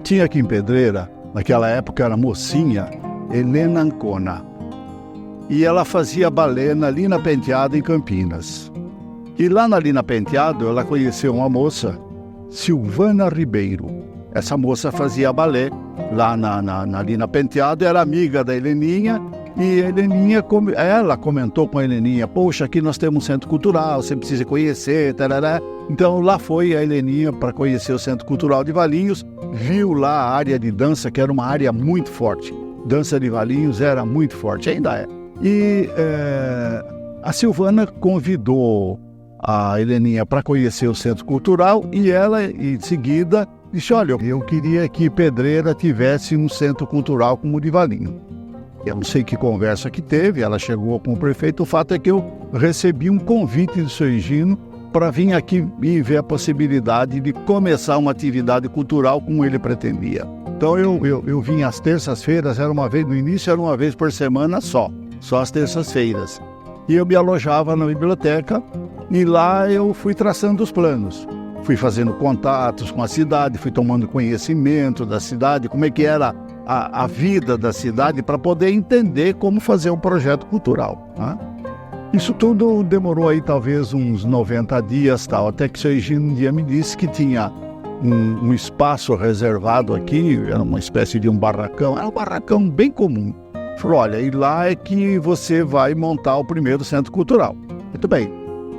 tinha aqui em Pedreira, naquela época era mocinha, Helena Ancona. E ela fazia balé na Lina Penteado, em Campinas. E lá na Lina Penteado, ela conheceu uma moça, Silvana Ribeiro. Essa moça fazia balé lá na Lina Penteado, era amiga da Heleninha, e a Heleninha, ela comentou com a Heleninha: poxa, aqui nós temos um centro cultural, você precisa conhecer, tarará. Então lá foi a Heleninha para conhecer o Centro Cultural de Valinhos, viu lá a área de dança, que era uma área muito forte. Dança de Valinhos era muito forte, ainda é. E a Silvana convidou a Heleninha para conhecer o Centro Cultural, e ela, em seguida, disse: olha, eu queria que Pedreira tivesse um centro cultural como o de Valinhos. Eu não sei que conversa que teve, ela chegou com o prefeito. O fato é que eu recebi um convite do seu Higino para vir aqui e ver a possibilidade de começar uma atividade cultural como ele pretendia. Então eu vim às terças-feiras, era uma vez, no início era uma vez por semana só às terças-feiras. E eu me alojava na biblioteca, e lá eu fui traçando os planos. Fui fazendo contatos com a cidade, fui tomando conhecimento da cidade, como é que era a vida da cidade, para poder entender como fazer um projeto cultural, né? Isso tudo demorou aí talvez uns 90 dias, tal, até que o seu Higino um dia me disse que tinha um espaço reservado aqui, era uma espécie de um barracão, era um barracão bem comum. Falou: olha, e lá é que você vai montar o primeiro centro cultural. Muito bem.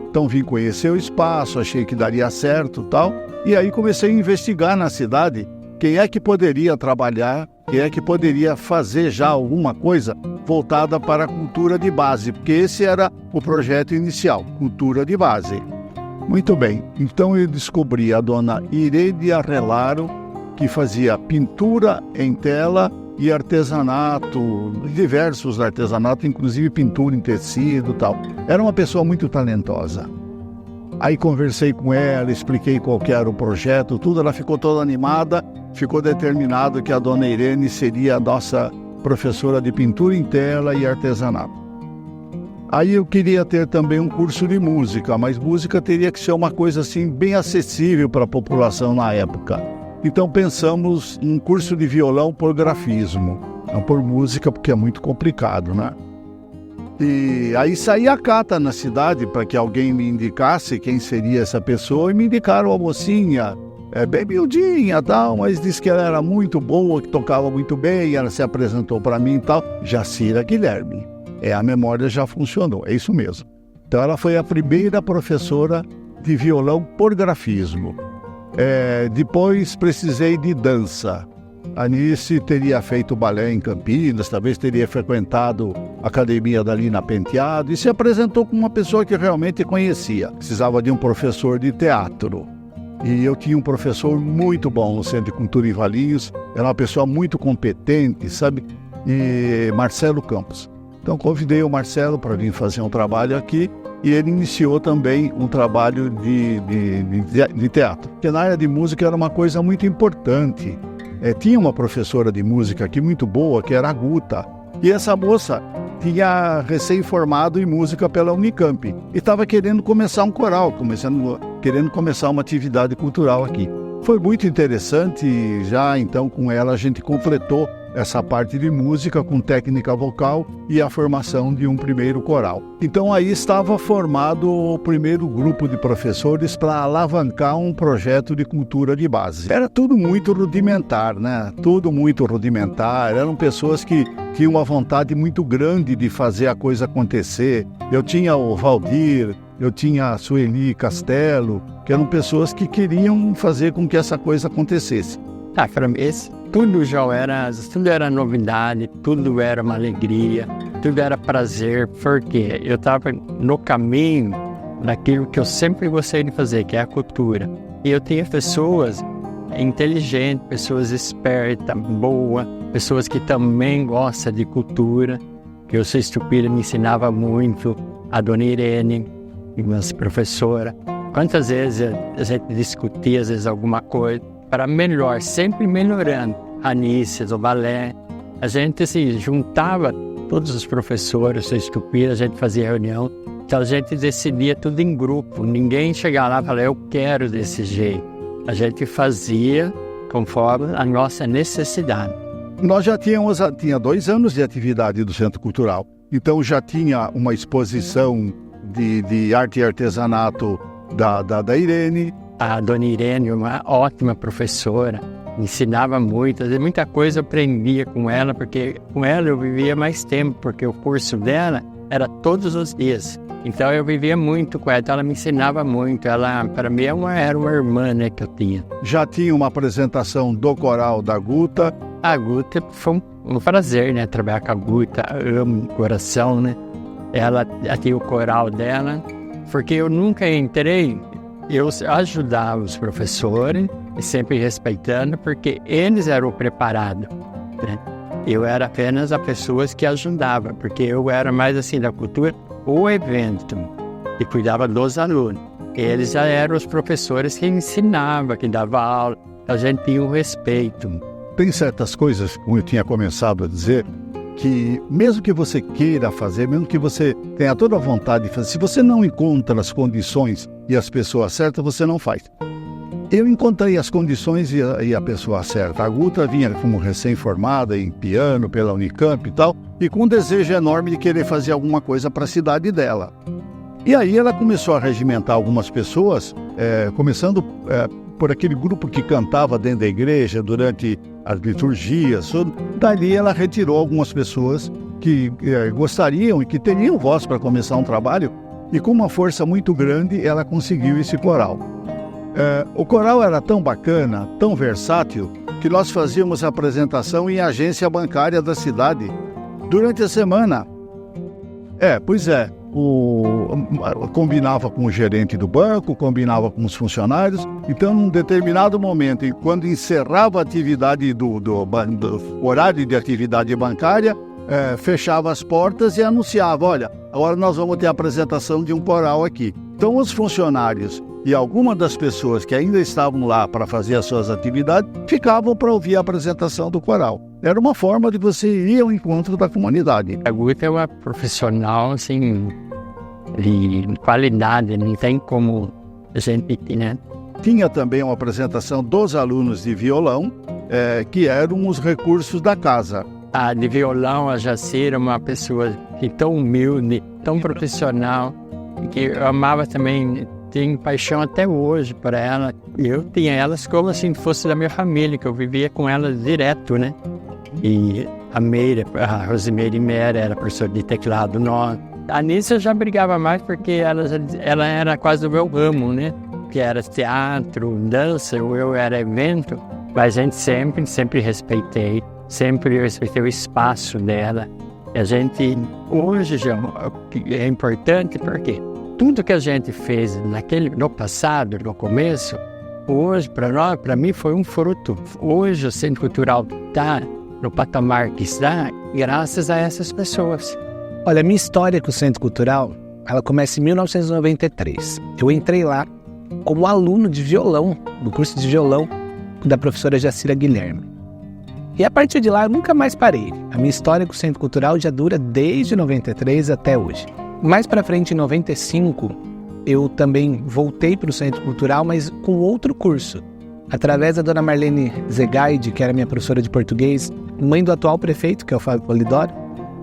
Então vim conhecer o espaço, achei que daria certo, tal, e aí comecei a investigar na cidade quem é que poderia trabalhar, quem é que poderia fazer já alguma coisa voltada para a cultura de base, porque esse era o projeto inicial, cultura de base. Muito bem, então eu descobri a dona Irene Arrelaro, que fazia pintura em tela e artesanato, diversos artesanatos, inclusive pintura em tecido e tal. Era uma pessoa muito talentosa. Aí conversei com ela, expliquei qual que era o projeto, tudo, ela ficou toda animada, ficou determinado que a dona Irene seria a nossa professora de pintura em tela e artesanato. Aí eu queria ter também um curso de música, mas música teria que ser uma coisa assim bem acessível para a população na época. Então pensamos em um curso de violão por grafismo, não por música, porque é muito complicado, né? E aí saí a cata na cidade para que alguém me indicasse quem seria essa pessoa, e me indicaram a mocinha, bem miudinha e tal, mas disse que ela era muito boa, que tocava muito bem, ela se apresentou para mim e tal, Jacira Guilherme. A memória já funcionou, é isso mesmo. Então ela foi a primeira professora de violão por grafismo. Depois precisei de dança. A Anice teria feito balé em Campinas, talvez teria frequentado a academia da Lina Penteado, e se apresentou como uma pessoa que realmente conhecia. Precisava de um professor de teatro. E eu tinha um professor muito bom no Centro de Cultura em Valinhos, era uma pessoa muito competente, sabe? E Marcelo Campos. Então convidei o Marcelo para vir fazer um trabalho aqui, e ele iniciou também um trabalho de teatro. Porque na área de música era uma coisa muito importante. Tinha uma professora de música aqui muito boa, que era a Guta. E essa moça tinha recém-formado em música pela Unicamp. E estava querendo começar um coral, querendo começar uma atividade cultural aqui. Foi muito interessante, e já então com ela a gente completou essa parte de música com técnica vocal e a formação de um primeiro coral. Então aí estava formado o primeiro grupo de professores para alavancar um projeto de cultura de base. Era tudo muito rudimentar, né? Tudo muito rudimentar. Eram pessoas que tinham uma vontade muito grande de fazer a coisa acontecer. Eu tinha o Valdir, eu tinha a Sueli Castelo, que eram pessoas que queriam fazer com que essa coisa acontecesse. Para mim, tudo era novidade, tudo era uma alegria, tudo era prazer, porque eu estava no caminho daquilo que eu sempre gostei de fazer, que é a cultura. E eu tinha pessoas inteligentes, pessoas espertas, boas, pessoas que também gostam de cultura, que o seu Estupira me ensinava muito, a dona Irene, minha professora. Quantas vezes a gente discutia, às vezes, alguma coisa, para melhor, sempre melhorando. A Anice, o balé, a gente se juntava, todos os professores, o seu Estupira, a gente fazia reunião, então a gente decidia tudo em grupo, ninguém chegava lá e falava, eu quero desse jeito. A gente fazia conforme a nossa necessidade. Nós já tinha 2 anos de atividade do Centro Cultural, então já tinha uma exposição de arte e artesanato da Irene. A dona Irene, uma ótima professora, ensinava muito, muita coisa eu aprendia com ela, porque com ela eu vivia mais tempo, porque o curso dela era todos os dias. Então eu vivia muito com ela, então ela me ensinava muito. Ela, para mim, era uma irmã, né, que eu tinha. Já tinha uma apresentação do coral da Guta. A Guta foi um prazer, né, trabalhar com a Guta, amo de coração, né. Ela tinha o coral dela, porque eu nunca entrei, eu ajudava os professores, sempre respeitando, porque eles eram preparados, né. Eu era apenas as pessoas que ajudavam, porque eu era mais assim da cultura, o evento, e cuidava dos alunos. Eles já eram os professores que ensinavam, que davam aula, a gente tinha um respeito. Tem certas coisas, como eu tinha começado a dizer, que mesmo que você queira fazer, mesmo que você tenha toda a vontade de fazer, se você não encontra as condições e as pessoas certas, você não faz. Eu encontrei as condições e a pessoa certa. A Guta vinha como recém-formada em piano pela Unicamp e tal, e com um desejo enorme de querer fazer alguma coisa para a cidade dela. E aí ela começou a regimentar algumas pessoas, começando por aquele grupo que cantava dentro da igreja durante as liturgias. Dali ela retirou algumas pessoas que gostariam e que teriam voz para começar um trabalho, e com uma força muito grande ela conseguiu esse coral. O coral era tão bacana, tão versátil, que nós fazíamos a apresentação em agência bancária da cidade durante a semana. Combinava com o gerente do banco, combinava com os funcionários. Então, num determinado momento, quando encerrava a atividade do horário de atividade bancária, fechava as portas e anunciava: olha, agora nós vamos ter a apresentação de um coral aqui. Então, os funcionários e algumas das pessoas que ainda estavam lá para fazer as suas atividades ficavam para ouvir a apresentação do coral. Era uma forma de você ir ao encontro da comunidade. A Guta é uma profissional, assim, de qualidade, não tem como a gente, né? Tinha também uma apresentação dos alunos de violão, que eram os recursos da casa. De violão, a Jacira, uma pessoa tão humilde, tão profissional, que eu amava também. Tenho paixão até hoje por ela. Eu tinha elas como assim fosse da minha família, que eu vivia com elas direto, né? E a Rosimeire Mera era professora de teclado nossa. A Nícia eu já brigava mais porque ela era quase do meu ramo, né? Que era teatro, dança, eu era evento. Mas a gente sempre respeitei o espaço dela. E a gente, hoje já é importante porque tudo que a gente fez no passado, no começo, hoje, para mim, foi um fruto. Hoje o Centro Cultural está no patamar que está graças a essas pessoas. Olha, a minha história com o Centro Cultural, ela começa em 1993. Eu entrei lá como aluno de violão, do curso de violão da professora Jacira Guilherme. E a partir de lá, eu nunca mais parei. A minha história com o Centro Cultural já dura desde 93 até hoje. Mais para frente, em 95, eu também voltei para o Centro Cultural, mas com outro curso. Através da dona Marlene Zegaide, que era minha professora de português, mãe do atual prefeito, que é o Fábio Polidoro,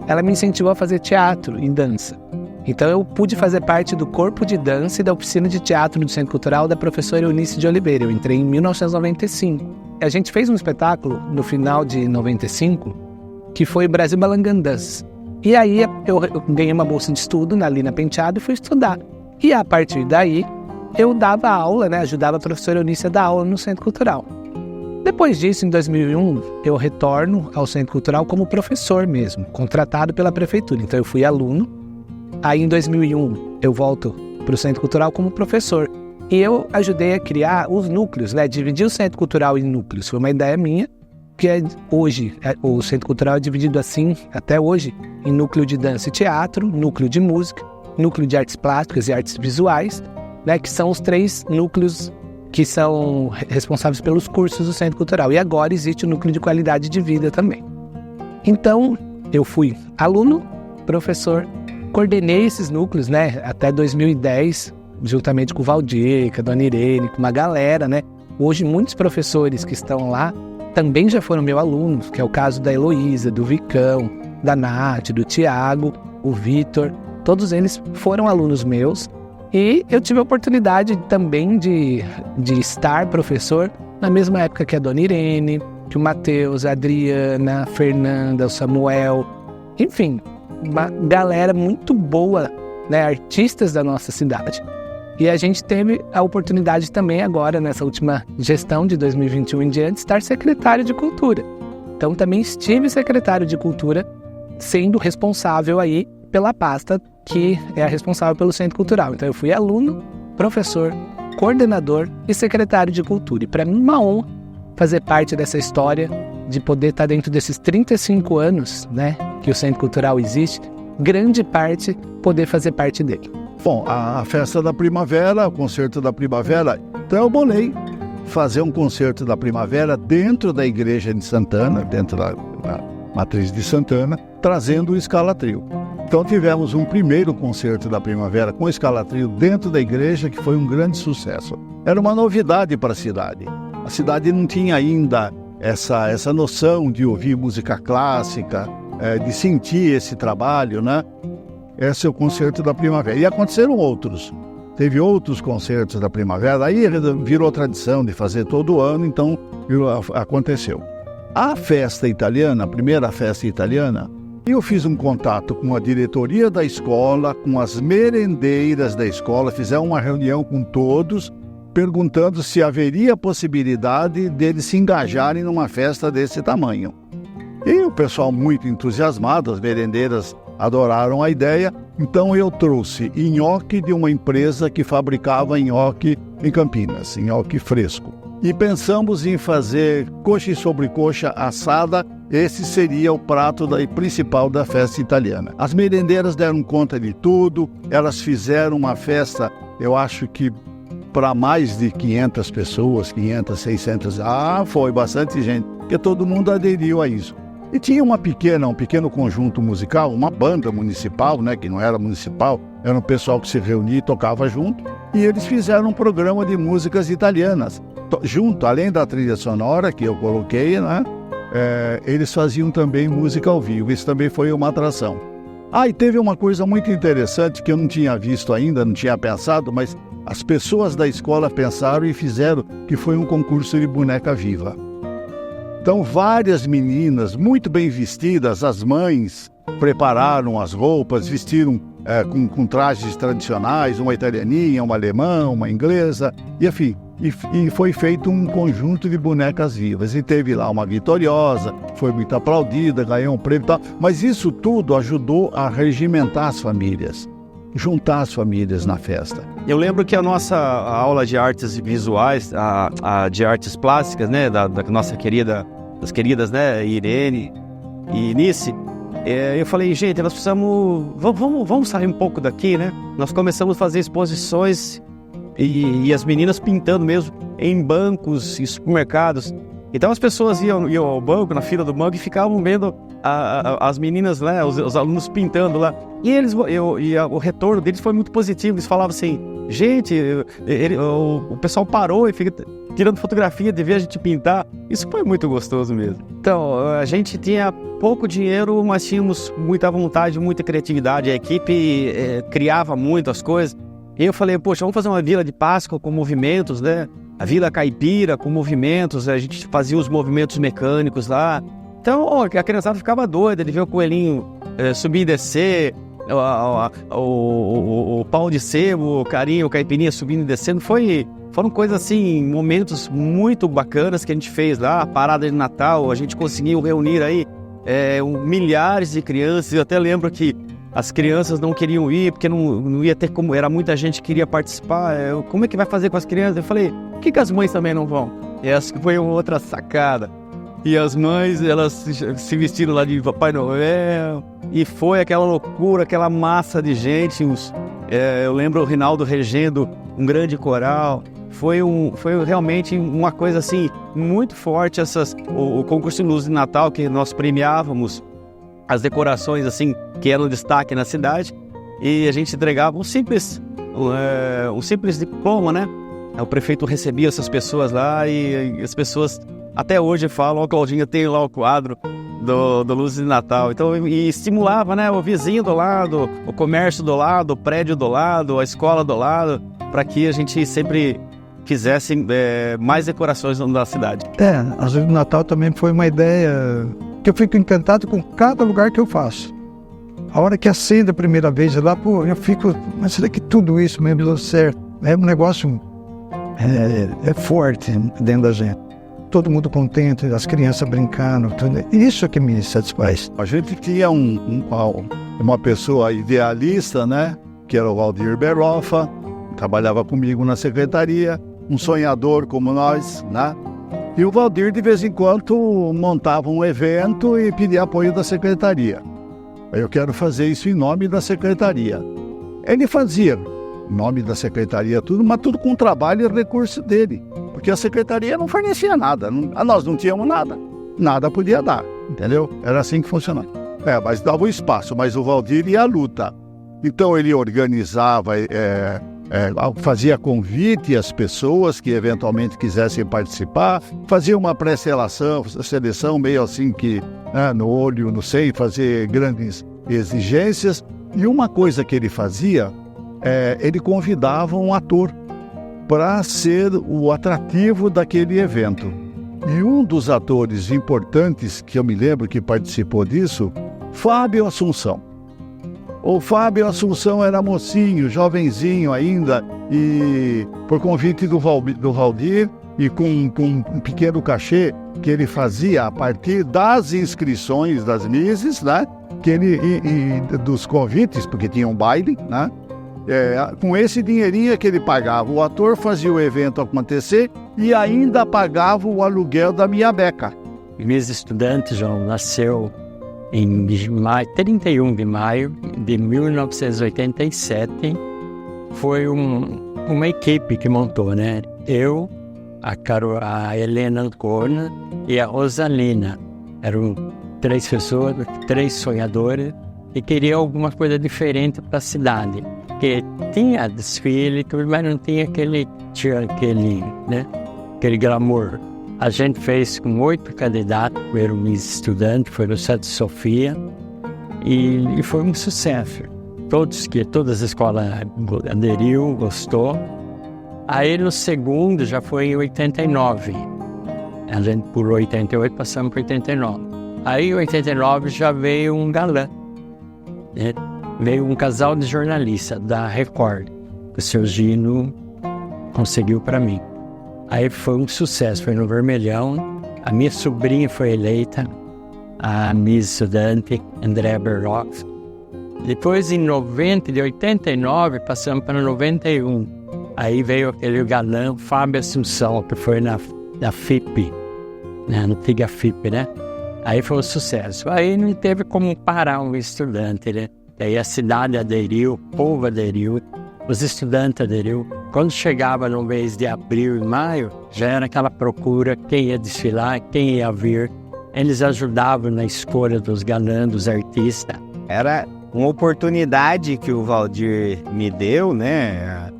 ela me incentivou a fazer teatro e dança. Então eu pude fazer parte do corpo de dança e da oficina de teatro do Centro Cultural da professora Eunice de Oliveira. Eu entrei em 1995. A gente fez um espetáculo no final de 95, que foi Brasil Balangandãs. E aí eu ganhei uma bolsa de estudo ali na Penteado e fui estudar. E a partir daí, eu dava aula, né? Ajudava a professora Eunice a dar aula no Centro Cultural. Depois disso, em 2001, eu retorno ao Centro Cultural como professor mesmo, contratado pela prefeitura. Então eu fui aluno. Aí em 2001, eu volto para o Centro Cultural como professor. E eu ajudei a criar os núcleos, né? Dividir o Centro Cultural em núcleos. Foi uma ideia minha, que hoje o Centro Cultural é dividido assim, até hoje, em núcleo de dança e teatro, núcleo de música, núcleo de artes plásticas e artes visuais, né, que são os 3 núcleos que são responsáveis pelos cursos do Centro Cultural. E agora existe o núcleo de qualidade de vida também. Então, eu fui aluno, professor, coordenei esses núcleos, né, até 2010, juntamente com o Valdir, com a dona Irene, com uma galera, né, Hoje, muitos professores que estão lá também já foram meus alunos, que é o caso da Heloísa, do Vicão, da Nath, do Tiago, o Vitor. Todos eles foram alunos meus e eu tive a oportunidade também de estar professor na mesma época que a Dona Irene, que o Matheus, a Adriana, a Fernanda, o Samuel, enfim, uma galera muito boa, né, artistas da nossa cidade. E a gente teve a oportunidade também agora, nessa última gestão de 2021 em diante, estar secretário de Cultura. Então também estive secretário de Cultura, sendo responsável aí pela pasta que é a responsável pelo Centro Cultural. Então eu fui aluno, professor, coordenador e secretário de Cultura. E para mim é uma honra fazer parte dessa história, de poder estar dentro desses 35 anos, né, que o Centro Cultural existe, grande parte poder fazer parte dele. Bom, a festa da primavera, o concerto da primavera, então eu bolei fazer um concerto da primavera dentro da igreja de Santana, dentro da matriz de Santana, trazendo o Scala Trio. Então tivemos um primeiro concerto da primavera com o Scala Trio dentro da igreja, que foi um grande sucesso. Era uma novidade para a cidade. A cidade não tinha ainda essa noção de ouvir música clássica, de sentir esse trabalho, né? Esse é o concerto da primavera. E aconteceram outros. Teve outros concertos da primavera, aí virou tradição de fazer todo ano, então aconteceu. A festa italiana, a primeira festa italiana, eu fiz um contato com a diretoria da escola, com as merendeiras da escola, fizemos uma reunião com todos, perguntando se haveria possibilidade deles se engajarem numa festa desse tamanho. E o pessoal muito entusiasmado, as merendeiras adoraram a ideia, então eu trouxe nhoque de uma empresa que fabricava nhoque em Campinas, nhoque fresco. E pensamos em fazer coxa e sobrecoxa assada, esse seria o prato principal da festa italiana. As merendeiras deram conta de tudo, elas fizeram uma festa, eu acho que para mais de 500 pessoas, 500, 600, foi bastante gente, porque todo mundo aderiu a isso. E tinha um pequeno conjunto musical, uma banda municipal, né, que não era municipal, era um pessoal que se reunia e tocava junto, e eles fizeram um programa de músicas italianas. Junto, além da trilha sonora que eu coloquei, né, eles faziam também música ao vivo, isso também foi uma atração. E teve uma coisa muito interessante que eu não tinha visto ainda, não tinha pensado, mas as pessoas da escola pensaram e fizeram, que foi um concurso de boneca viva. Então, várias meninas muito bem vestidas, as mães prepararam as roupas, vestiram com trajes tradicionais, uma italianinha, uma alemã, uma inglesa, e enfim, e foi feito um conjunto de bonecas vivas. E teve lá uma vitoriosa, foi muito aplaudida, ganhou um prêmio e tal, mas isso tudo ajudou a regimentar as famílias, juntar as famílias na festa. Eu lembro que a nossa aula de artes visuais, de artes plásticas, né, das queridas, né, Irene e Nice, eu falei, gente, nós precisamos, vamos sair um pouco daqui, né? Nós começamos a fazer exposições e as meninas pintando mesmo em bancos, em supermercados. Então as pessoas iam ao banco, na fila do banco, e ficavam vendo as meninas, né, os alunos pintando lá. E o retorno deles foi muito positivo. Eles falavam assim, gente, o pessoal parou e fica tirando fotografia de ver a gente pintar. Isso foi muito gostoso mesmo. Então, a gente tinha pouco dinheiro, mas tínhamos muita vontade, muita criatividade. A equipe criava muito as coisas. E eu falei, poxa, vamos fazer uma Vila de Páscoa com movimentos, né? A Vila Caipira com movimentos, a gente fazia os movimentos mecânicos lá. Então, a criançada ficava doida de ver o coelhinho subir e descer, o pau de sebo, o carinho, o caipirinha subindo e descendo. Foram coisas assim, momentos muito bacanas que a gente fez lá. A parada de Natal, a gente conseguiu reunir aí milhares de crianças. Eu até lembro que as crianças não queriam ir, porque não ia ter como, era muita gente que queria participar. Como é que vai fazer com as crianças? Eu falei, por que as mães também não vão? E essa foi uma outra sacada. E as mães, elas se vestiram lá de Papai Noel, e foi aquela loucura, aquela massa de gente. Eu lembro o Rinaldo regendo um grande coral. Foi realmente uma coisa assim, muito forte, o concurso de luz de Natal, que nós premiávamos as decorações assim, que eram destaque na cidade, e a gente entregava um simples diploma, né? o prefeito recebia essas pessoas lá e as pessoas até hoje falam, ó, Claudinha, tem lá o quadro do Luzes de Natal. Então, e estimulava, né, o vizinho do lado, o comércio do lado, o prédio do lado, a escola do lado, para que a gente sempre fizesse mais decorações na cidade. Às vezes o Natal também foi uma ideia que eu fico encantado com cada lugar que eu faço. A hora que acende a primeira vez lá, pô, eu fico, mas será que tudo isso mesmo deu certo? É um negócio forte dentro da gente. Todo mundo contente, as crianças brincando, tudo. Isso que me satisfaz. A gente tinha uma pessoa idealista, né? Que era o Valdir Beroffa, trabalhava comigo na secretaria, um sonhador como nós, né? E o Valdir, de vez em quando, montava um evento e pedia apoio da secretaria. Eu quero fazer isso em nome da secretaria. Ele fazia em nome da secretaria tudo, mas tudo com trabalho e recurso dele. Porque a secretaria não fornecia nada, nós não tínhamos nada. Nada podia dar, entendeu? Era assim que funcionava. Mas dava o espaço, mas o Valdir ia à luta. Então ele organizava, fazia convite às pessoas que eventualmente quisessem participar, fazia uma pré-seleção meio assim que no olho, não sei, fazer grandes exigências. E uma coisa que ele fazia, ele convidava um ator para ser o atrativo daquele evento. E um dos atores importantes que eu me lembro que participou disso, Fábio Assunção. O Fábio Assunção era mocinho, jovenzinho ainda, e por convite do Valdir e com um pequeno cachê que ele fazia a partir das inscrições das misses, né? E dos convites, porque tinha um baile, né? Com esse dinheirinho que ele pagava, o ator fazia o evento acontecer e ainda pagava o aluguel da minha beca. Miss Estudante, João, nasceu em 31 de maio de 1987. Foi uma equipe que montou, né? Eu, a Helena Ancona e a Rosalina. Eram 3 pessoas, 3 sonhadores e queriam alguma coisa diferente para a cidade. Porque tinha desfile, mas não tinha aquele glamour. A gente fez com 8 candidatos, foi o Miss Estudante, foi no Santa Sofia, e foi um sucesso. Todas as escolas aderiu, gostou. Aí no segundo já foi em 89. A gente pulou 88, passamos para 89. Aí em 89 já veio um galã, né? Veio um casal de jornalistas da Record, que o seu Gino conseguiu para mim. Aí foi um sucesso, foi no Vermelhão. A minha sobrinha foi eleita, a Miss Estudante, Andréa Berloff. Depois, de 89, passamos para 91. Aí veio aquele galã, Fábio Assunção, que foi na FIP, na antiga FIP, né? Aí foi um sucesso. Aí não teve como parar um estudante, né? Aí a cidade aderiu, o povo aderiu, os estudantes aderiu. Quando chegava no mês de abril e maio, já era aquela procura, quem ia desfilar, quem ia vir. Eles ajudavam na escolha dos galãs, dos artistas. Era uma oportunidade que o Valdir me deu, né?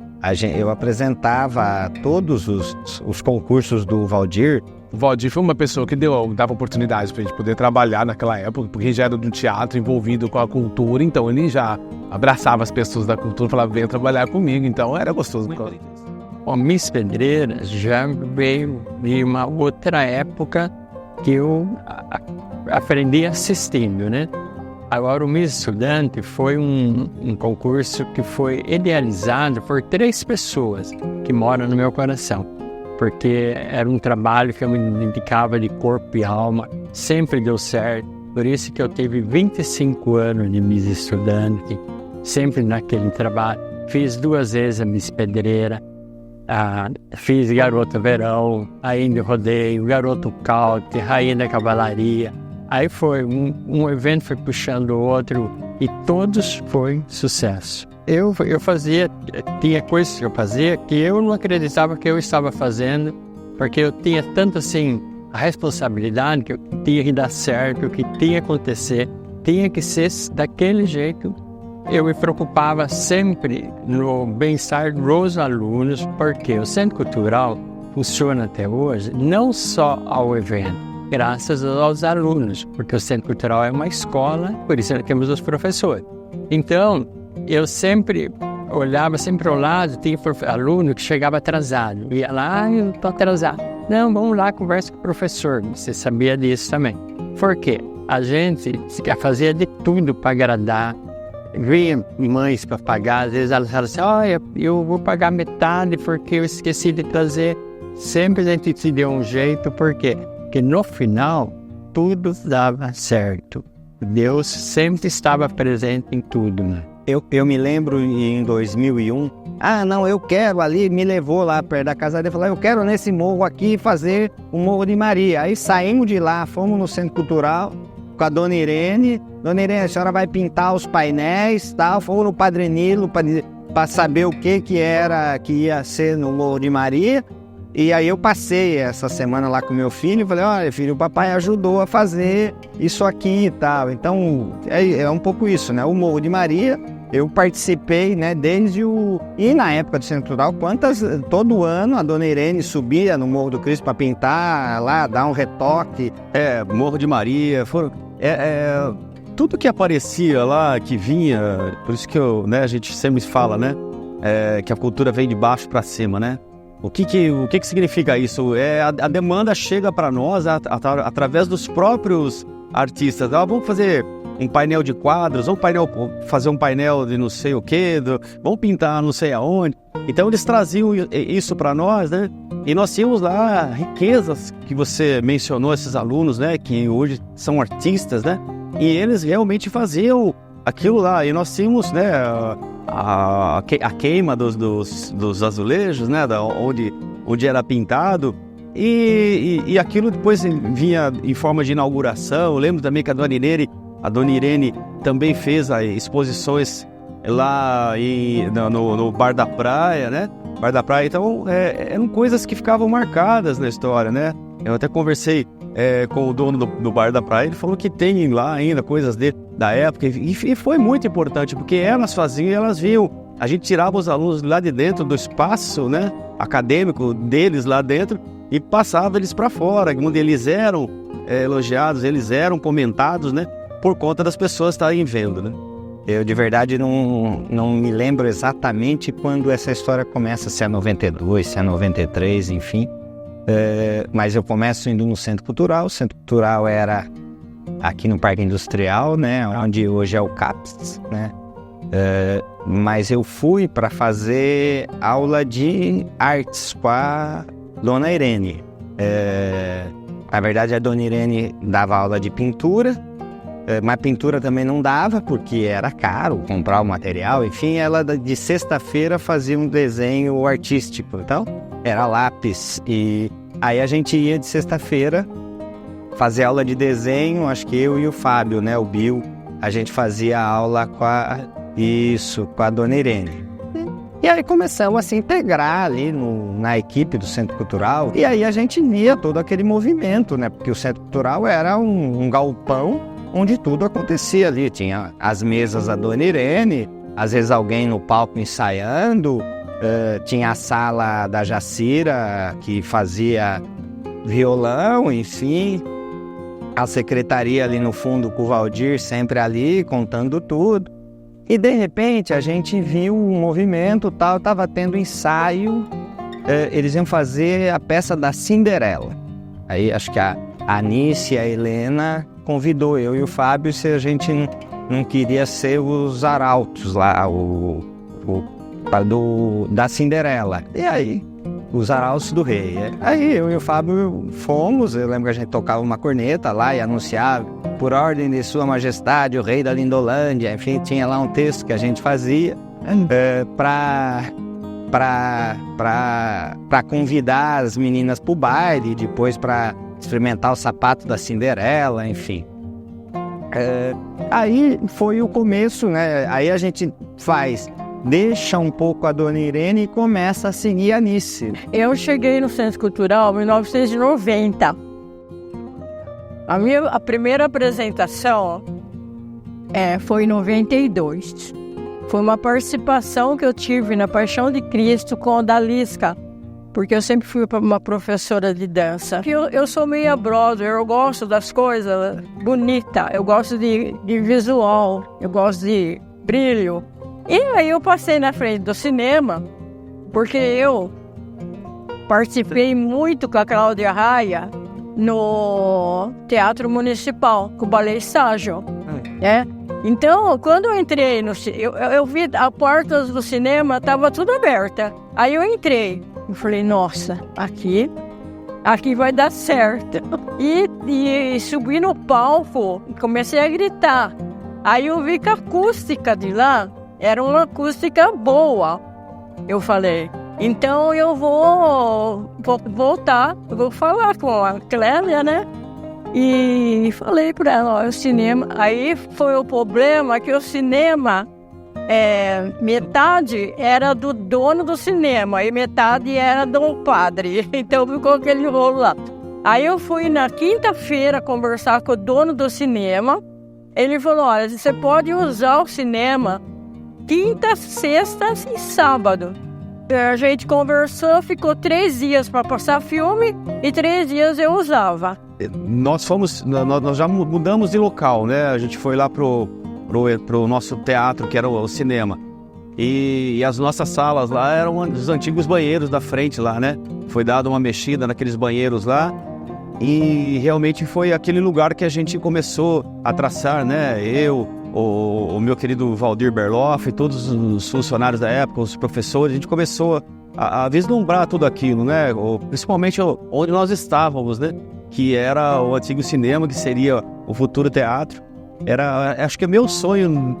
Eu apresentava todos os concursos do Valdir. O Valdir foi uma pessoa que dava oportunidades para a gente poder trabalhar naquela época, porque já era de um teatro envolvido com a cultura, então ele já abraçava as pessoas da cultura e falava, venha trabalhar comigo, então era gostoso. O Miss Pedreira já veio de uma outra época que eu aprendi assistindo, né? Agora, o Miss Estudante foi um concurso que foi idealizado por 3 pessoas que moram no meu coração. Porque era um trabalho que eu me dedicava de corpo e alma, sempre deu certo. Por isso que eu tive 25 anos de Miss Estudante, sempre naquele trabalho. Fiz 2 vezes a Miss Pedreira, fiz Garota Verão, ainda rodeio, Garoto Caute, Rainha da Cavalaria. Aí foi, um evento foi puxando o outro e todos foi sucesso. Eu tinha coisas que eu fazia que eu não acreditava que eu estava fazendo, porque eu tinha tanto assim a responsabilidade que eu tinha que dar certo, que tinha que acontecer, tinha que ser daquele jeito eu me preocupava sempre no bem-estar dos alunos, porque o Centro Cultural funciona até hoje não só ao evento, graças aos alunos, porque o Centro Cultural é uma escola, por isso temos os professores. Então, eu sempre olhava sempre ao lado, tinha aluno que chegava atrasado, ia lá, eu estou atrasado. Não, vamos lá, conversa com o professor. Você sabia disso também. Por quê? A gente fazia de tudo para agradar. Vinha mães para pagar, às vezes elas falavam assim, olha, eu vou pagar metade porque eu esqueci de trazer. Sempre a gente se deu um jeito, por quê? Porque no final, tudo dava certo. Deus sempre estava presente em tudo, né? Eu me lembro em 2001, eu quero ali, me levou lá perto da casa dele, falou, eu quero nesse morro aqui fazer o Morro de Maria. Aí saímos de lá, fomos no Centro Cultural com a Dona Irene, a senhora vai pintar os painéis, tal, fomos no Padre Nilo para saber o que ia ser no Morro de Maria. E aí eu passei essa semana lá com meu filho e falei, olha filho, o papai ajudou a fazer isso aqui e tal. Então é um pouco isso, né? O Morro de Maria, eu participei, né, desde E na época do Centro Cultural, todo ano a Dona Irene subia no Morro do Cristo para pintar lá, dar um retoque. Morro de Maria, tudo que aparecia lá, que vinha, por isso que a gente sempre fala, né, que a cultura vem de baixo para cima, né? O que significa isso? A demanda chega para nós através dos próprios artistas. Vamos fazer um painel de quadros, fazer um painel de não sei o quê, vamos pintar não sei aonde. Então eles traziam isso para nós, né? E nós tínhamos lá riquezas que você mencionou, esses alunos, né? Que hoje são artistas, né? E eles realmente faziam aquilo lá. E nós tínhamos, né? A queima dos azulejos, né? Onde era pintado. E aquilo depois vinha em forma de inauguração. Eu lembro também que a Dona Irene também fez exposições lá no Bar da Praia, né? Bar da Praia. Então, eram coisas que ficavam marcadas na história, né? Eu até conversei com o dono do Bar da Praia, ele falou que tem lá ainda coisas da época, e foi muito importante, porque elas faziam, elas viam, a gente tirava os alunos lá de dentro do espaço, né, acadêmico deles lá dentro, e passava eles para fora, onde eles eram elogiados, eles eram comentados, né, por conta das pessoas estarem vendo, né. Eu, de verdade, não me lembro exatamente quando essa história começa, se é 92, se é 93, enfim. Mas eu começo indo no Centro Cultural. O Centro Cultural era aqui no Parque Industrial, né, onde hoje é o CAPS, né? Mas eu fui para fazer aula de artes com a Dona Irene. Na verdade, a Dona Irene dava aula de pintura, mas pintura também não dava, porque era caro comprar o material. Enfim, ela de sexta-feira fazia um desenho artístico, então era lápis. E aí a gente ia de sexta-feira fazer aula de desenho, acho que eu e o Fábio, né, o Bill, a gente fazia aula com a Dona Irene. E aí começamos a se integrar ali na equipe do Centro Cultural, e aí a gente via todo aquele movimento, né, porque o Centro Cultural era um galpão onde tudo acontecia ali, tinha as mesas da Dona Irene, às vezes alguém no palco ensaiando, tinha a sala da Jacira, que fazia violão, enfim, a secretaria ali no fundo com o Valdir sempre ali, contando tudo. E de repente a gente viu um movimento, tal, estava tendo ensaio, eles iam fazer a peça da Cinderela. Aí acho que a Anice e a Helena convidou eu e o Fábio se a gente não queria ser os arautos lá, da Cinderela. E aí, os arautos do rei. Aí eu e o Fábio fomos, eu lembro que a gente tocava uma corneta lá e anunciava, por ordem de Sua Majestade, o rei da Lindolândia. Enfim, tinha lá um texto que a gente fazia para convidar as meninas para o baile, depois para experimentar o sapato da Cinderela, enfim. Aí foi o começo, né? Aí a gente deixa um pouco a Dona Irene e começa a seguir a Anice. Eu cheguei no Centro Cultural em 1990. A primeira apresentação foi em 92. foi uma participação que eu tive na Paixão de Cristo com a Dalisca, porque eu sempre fui uma professora de dança. Eu sou meio brother, eu gosto das coisas bonitas, eu gosto de visual, eu gosto de brilho. E aí eu passei na frente do cinema, porque eu participei muito com a Cláudia Raia no Teatro Municipal, com o Ballet Estágio, né? Então, quando eu entrei eu vi a porta do cinema, estava tudo aberta. Aí eu entrei, eu falei, nossa, aqui vai dar certo. E subi no palco e comecei a gritar. Aí eu vi que a acústica de lá era uma acústica boa. Eu falei, então eu vou voltar, eu vou falar com a Clélia, né? E falei para ela, ó, o cinema... Aí foi o problema que o cinema, metade era do dono do cinema e metade era do padre. Então ficou aquele rolo lá. Aí eu fui na quinta-feira conversar com o dono do cinema. Ele falou, olha, você pode usar o cinema quinta, sexta e sábado. A gente conversou, ficou 3 dias para passar filme e 3 dias eu usava. Nós já mudamos de local, né? A gente foi lá pro nosso teatro, que era o cinema. E as nossas salas lá eram os antigos banheiros da frente lá, né? Foi dada uma mexida naqueles banheiros lá. E realmente foi aquele lugar que a gente começou a traçar, né? Eu, o meu querido Valdir Berloff, todos os funcionários da época, os professores, a gente começou a vislumbrar tudo aquilo, né? Principalmente onde nós estávamos, né? Que era o antigo cinema, que seria o futuro teatro. Acho que é meu sonho,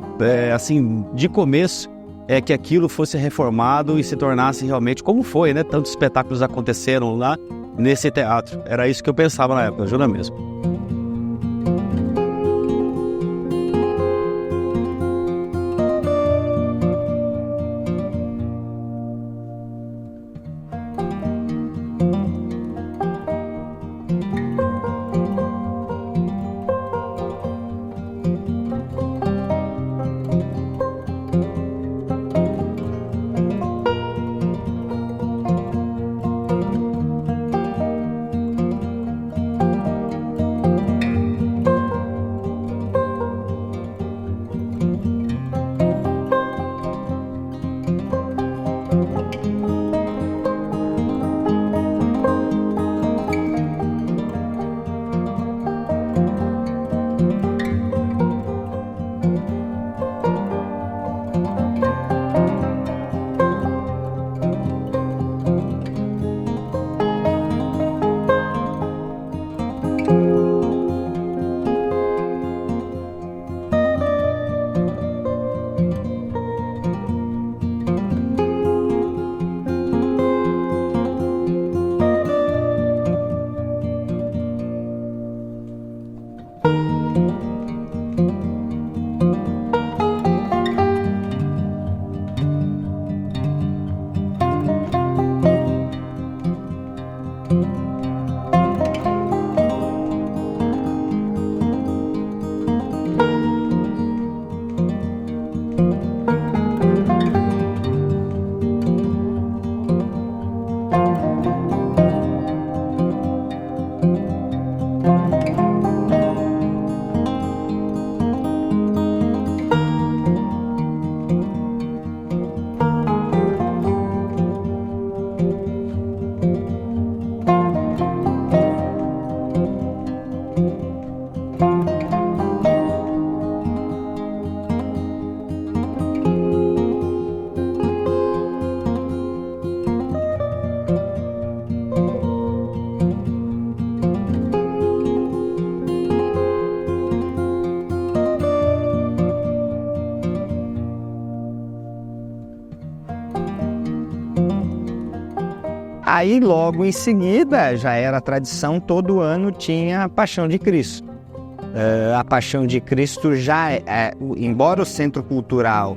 assim, de começo, é que aquilo fosse reformado e se tornasse realmente como foi, né? Tantos espetáculos aconteceram lá nesse teatro. Era isso que eu pensava na época, juro mesmo. Aí, logo em seguida, já era tradição, todo ano tinha a Paixão de Cristo. A Paixão de Cristo embora o Centro Cultural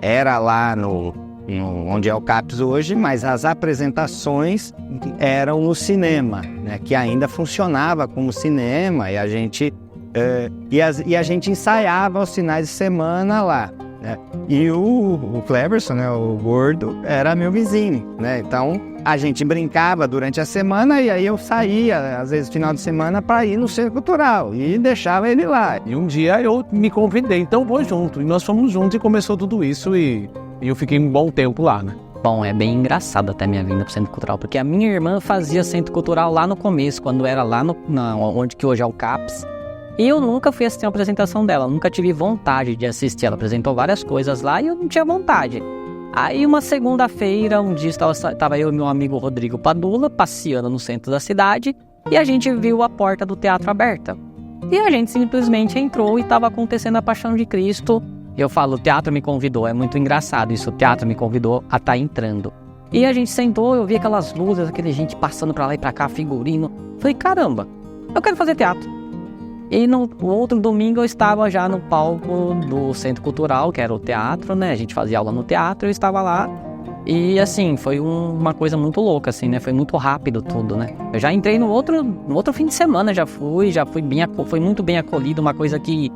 era lá onde é o CAPS hoje, mas as apresentações eram no cinema, né, que ainda funcionava como cinema, e a gente ensaiava aos finais de semana lá. né? E o Cleverson, né, o gordo, era meu vizinho, né? Então a gente brincava durante a semana e aí eu saía, às vezes final de semana, para ir no Centro Cultural e deixava ele lá. E um dia eu me convidei, então vou junto. E nós fomos juntos e começou tudo isso e eu fiquei um bom tempo lá, né? Bom, é bem engraçado até a minha vinda pro Centro Cultural, porque a minha irmã fazia Centro Cultural lá no começo, quando era lá onde que hoje é o CAPS. E eu nunca fui assistir uma apresentação dela, nunca tive vontade de assistir. Ela apresentou várias coisas lá e eu não tinha vontade. Aí uma segunda-feira, um dia estava eu e meu amigo Rodrigo Padula passeando no centro da cidade e a gente viu a porta do teatro aberta. E a gente simplesmente entrou e estava acontecendo a Paixão de Cristo. Eu falo, o teatro me convidou, é muito engraçado isso, o teatro me convidou a estar entrando. E a gente sentou, eu vi aquelas luzes, aquele gente passando pra lá e pra cá, figurino. Falei, caramba, eu quero fazer teatro. E no outro domingo eu estava já no palco do Centro Cultural, que era o teatro, né? A gente fazia aula no teatro, eu estava lá. E assim, foi uma coisa muito louca, assim, né? Foi muito rápido tudo, né? Eu já entrei no outro fim de semana, já fui foi muito bem acolhido, uma coisa que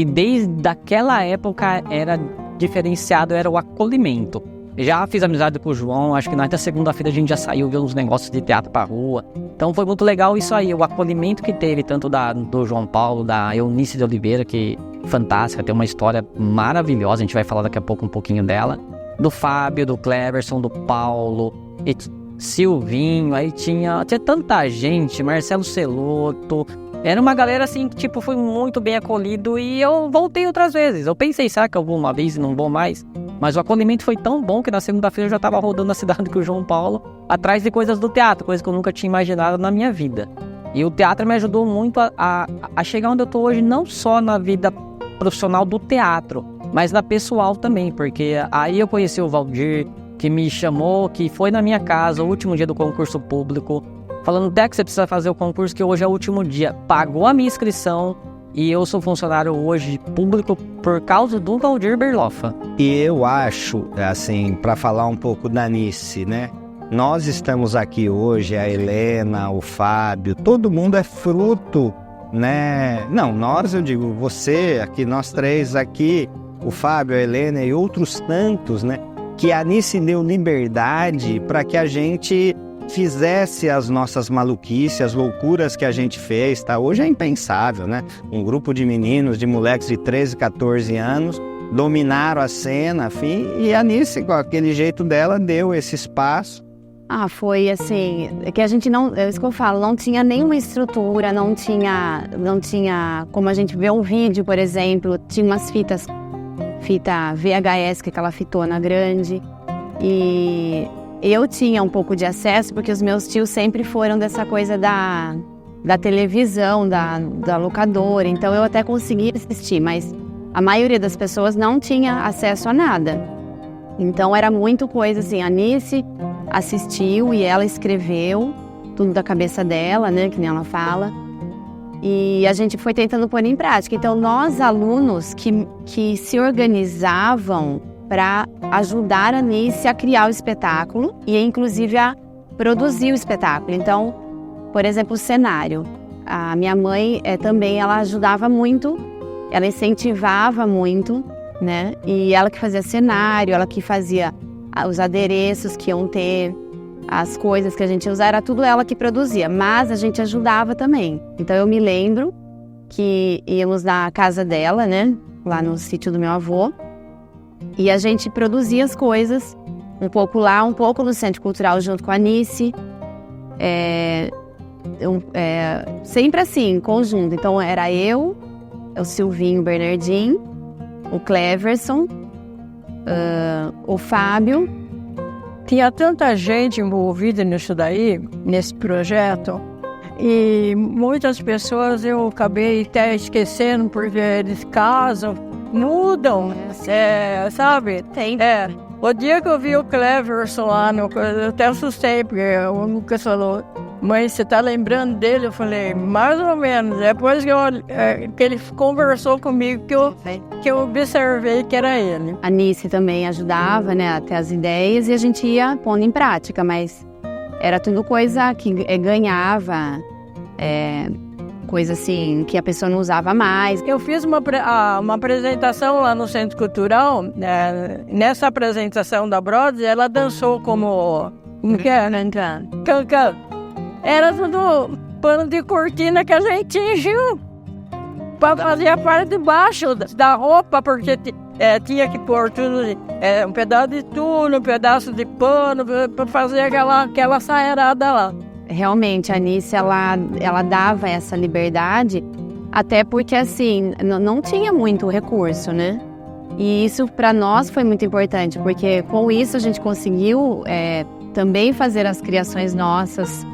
desde aquela época era diferenciado, era o acolhimento. Já fiz amizade com o João, acho que na segunda-feira a gente já saiu, viu uns negócios de teatro pra rua. Então foi muito legal isso aí, o acolhimento que teve, tanto do João Paulo, da Eunice de Oliveira, que fantástica, tem uma história maravilhosa, a gente vai falar daqui a pouco um pouquinho dela. Do Fábio, do Cleverson, do Paulo, e Silvinho, aí tinha tanta gente, Marcelo Celoto. Era uma galera assim que tipo, foi muito bem acolhido e eu voltei outras vezes. Eu pensei, será que eu vou uma vez e não vou mais? Mas o acolhimento foi tão bom que na segunda-feira eu já estava rodando a cidade com o João Paulo, atrás de coisas do teatro, coisas que eu nunca tinha imaginado na minha vida. E o teatro me ajudou muito a chegar onde eu tô hoje, não só na vida profissional do teatro, mas na pessoal também, porque aí eu conheci o Valdir, que me chamou, que foi na minha casa, o último dia do concurso público, falando, até que você precisa fazer o concurso, que hoje é o último dia. Pagou a minha inscrição e eu sou funcionário hoje público por causa do Valdir Berloffa. E eu acho, assim, para falar um pouco da Nice, né? Nós estamos aqui hoje, a Helena, o Fábio, todo mundo é fruto, né? Não, nós, eu digo, você, aqui, nós três aqui, o Fábio, a Helena e outros tantos, né? Que a Nice deu liberdade para que a gente fizesse as nossas maluquices, as loucuras que a gente fez, tá? Hoje é impensável, né? Um grupo de meninos, de moleques de 13, 14 anos, dominaram a cena, enfim, e a Nice, com aquele jeito dela, deu esse espaço. Foi assim, que a gente não, é isso que eu falo, não tinha nenhuma estrutura, não tinha como a gente vê um vídeo, por exemplo, tinha umas fita VHS, que é aquela fitona grande, e eu tinha um pouco de acesso, porque os meus tios sempre foram dessa coisa da televisão, da locadora, então eu até conseguia assistir, mas a maioria das pessoas não tinha acesso a nada. Então era muito coisa assim, a Nice assistiu e ela escreveu tudo da cabeça dela, né, que nem ela fala, e a gente foi tentando pôr em prática. Então nós, alunos que se organizavam para ajudar a Nice a criar o espetáculo e inclusive a produzir o espetáculo. Então, por exemplo, o cenário. A minha mãe também, ela ajudava muito, ela incentivava muito, né? E ela que fazia cenário, ela que fazia os adereços que iam ter, as coisas que a gente ia usar, era tudo ela que produzia, mas a gente ajudava também. Então eu me lembro que íamos na casa dela, né? Lá no sítio do meu avô, e a gente produzia as coisas, um pouco lá, um pouco no Centro Cultural junto com a Nice, sempre assim, em conjunto. Então era eu, o Silvinho, o Bernardinho, o Cleverson, o Fábio. Tinha tanta gente envolvida nisso daí, nesse projeto, e muitas pessoas eu acabei até esquecendo, porque eles casam, mudam, sabe? O dia que eu vi o Cleverson lá, eu até assustei, porque o Lucas falou, mãe, você tá lembrando dele? Eu falei, mais ou menos. Depois que ele conversou comigo, que eu observei que era ele. A Nice também ajudava, né, a ter as ideias, e a gente ia pondo em prática, mas era tudo coisa que ganhava coisa assim que a pessoa não usava mais. Eu fiz uma apresentação lá no Centro Cultural, nessa apresentação da Broadway, ela dançou como que é? Cancan. Era tudo pano de cortina que a gente encheu para fazer a parte de baixo da roupa, porque tinha que pôr tudo, um pedaço de tudo, um pedaço de pano, para fazer aquela sairada lá. Realmente, a Anice, ela dava essa liberdade, até porque, assim, não tinha muito recurso, né? E isso, para nós, foi muito importante, porque com isso a gente conseguiu também fazer as criações nossas.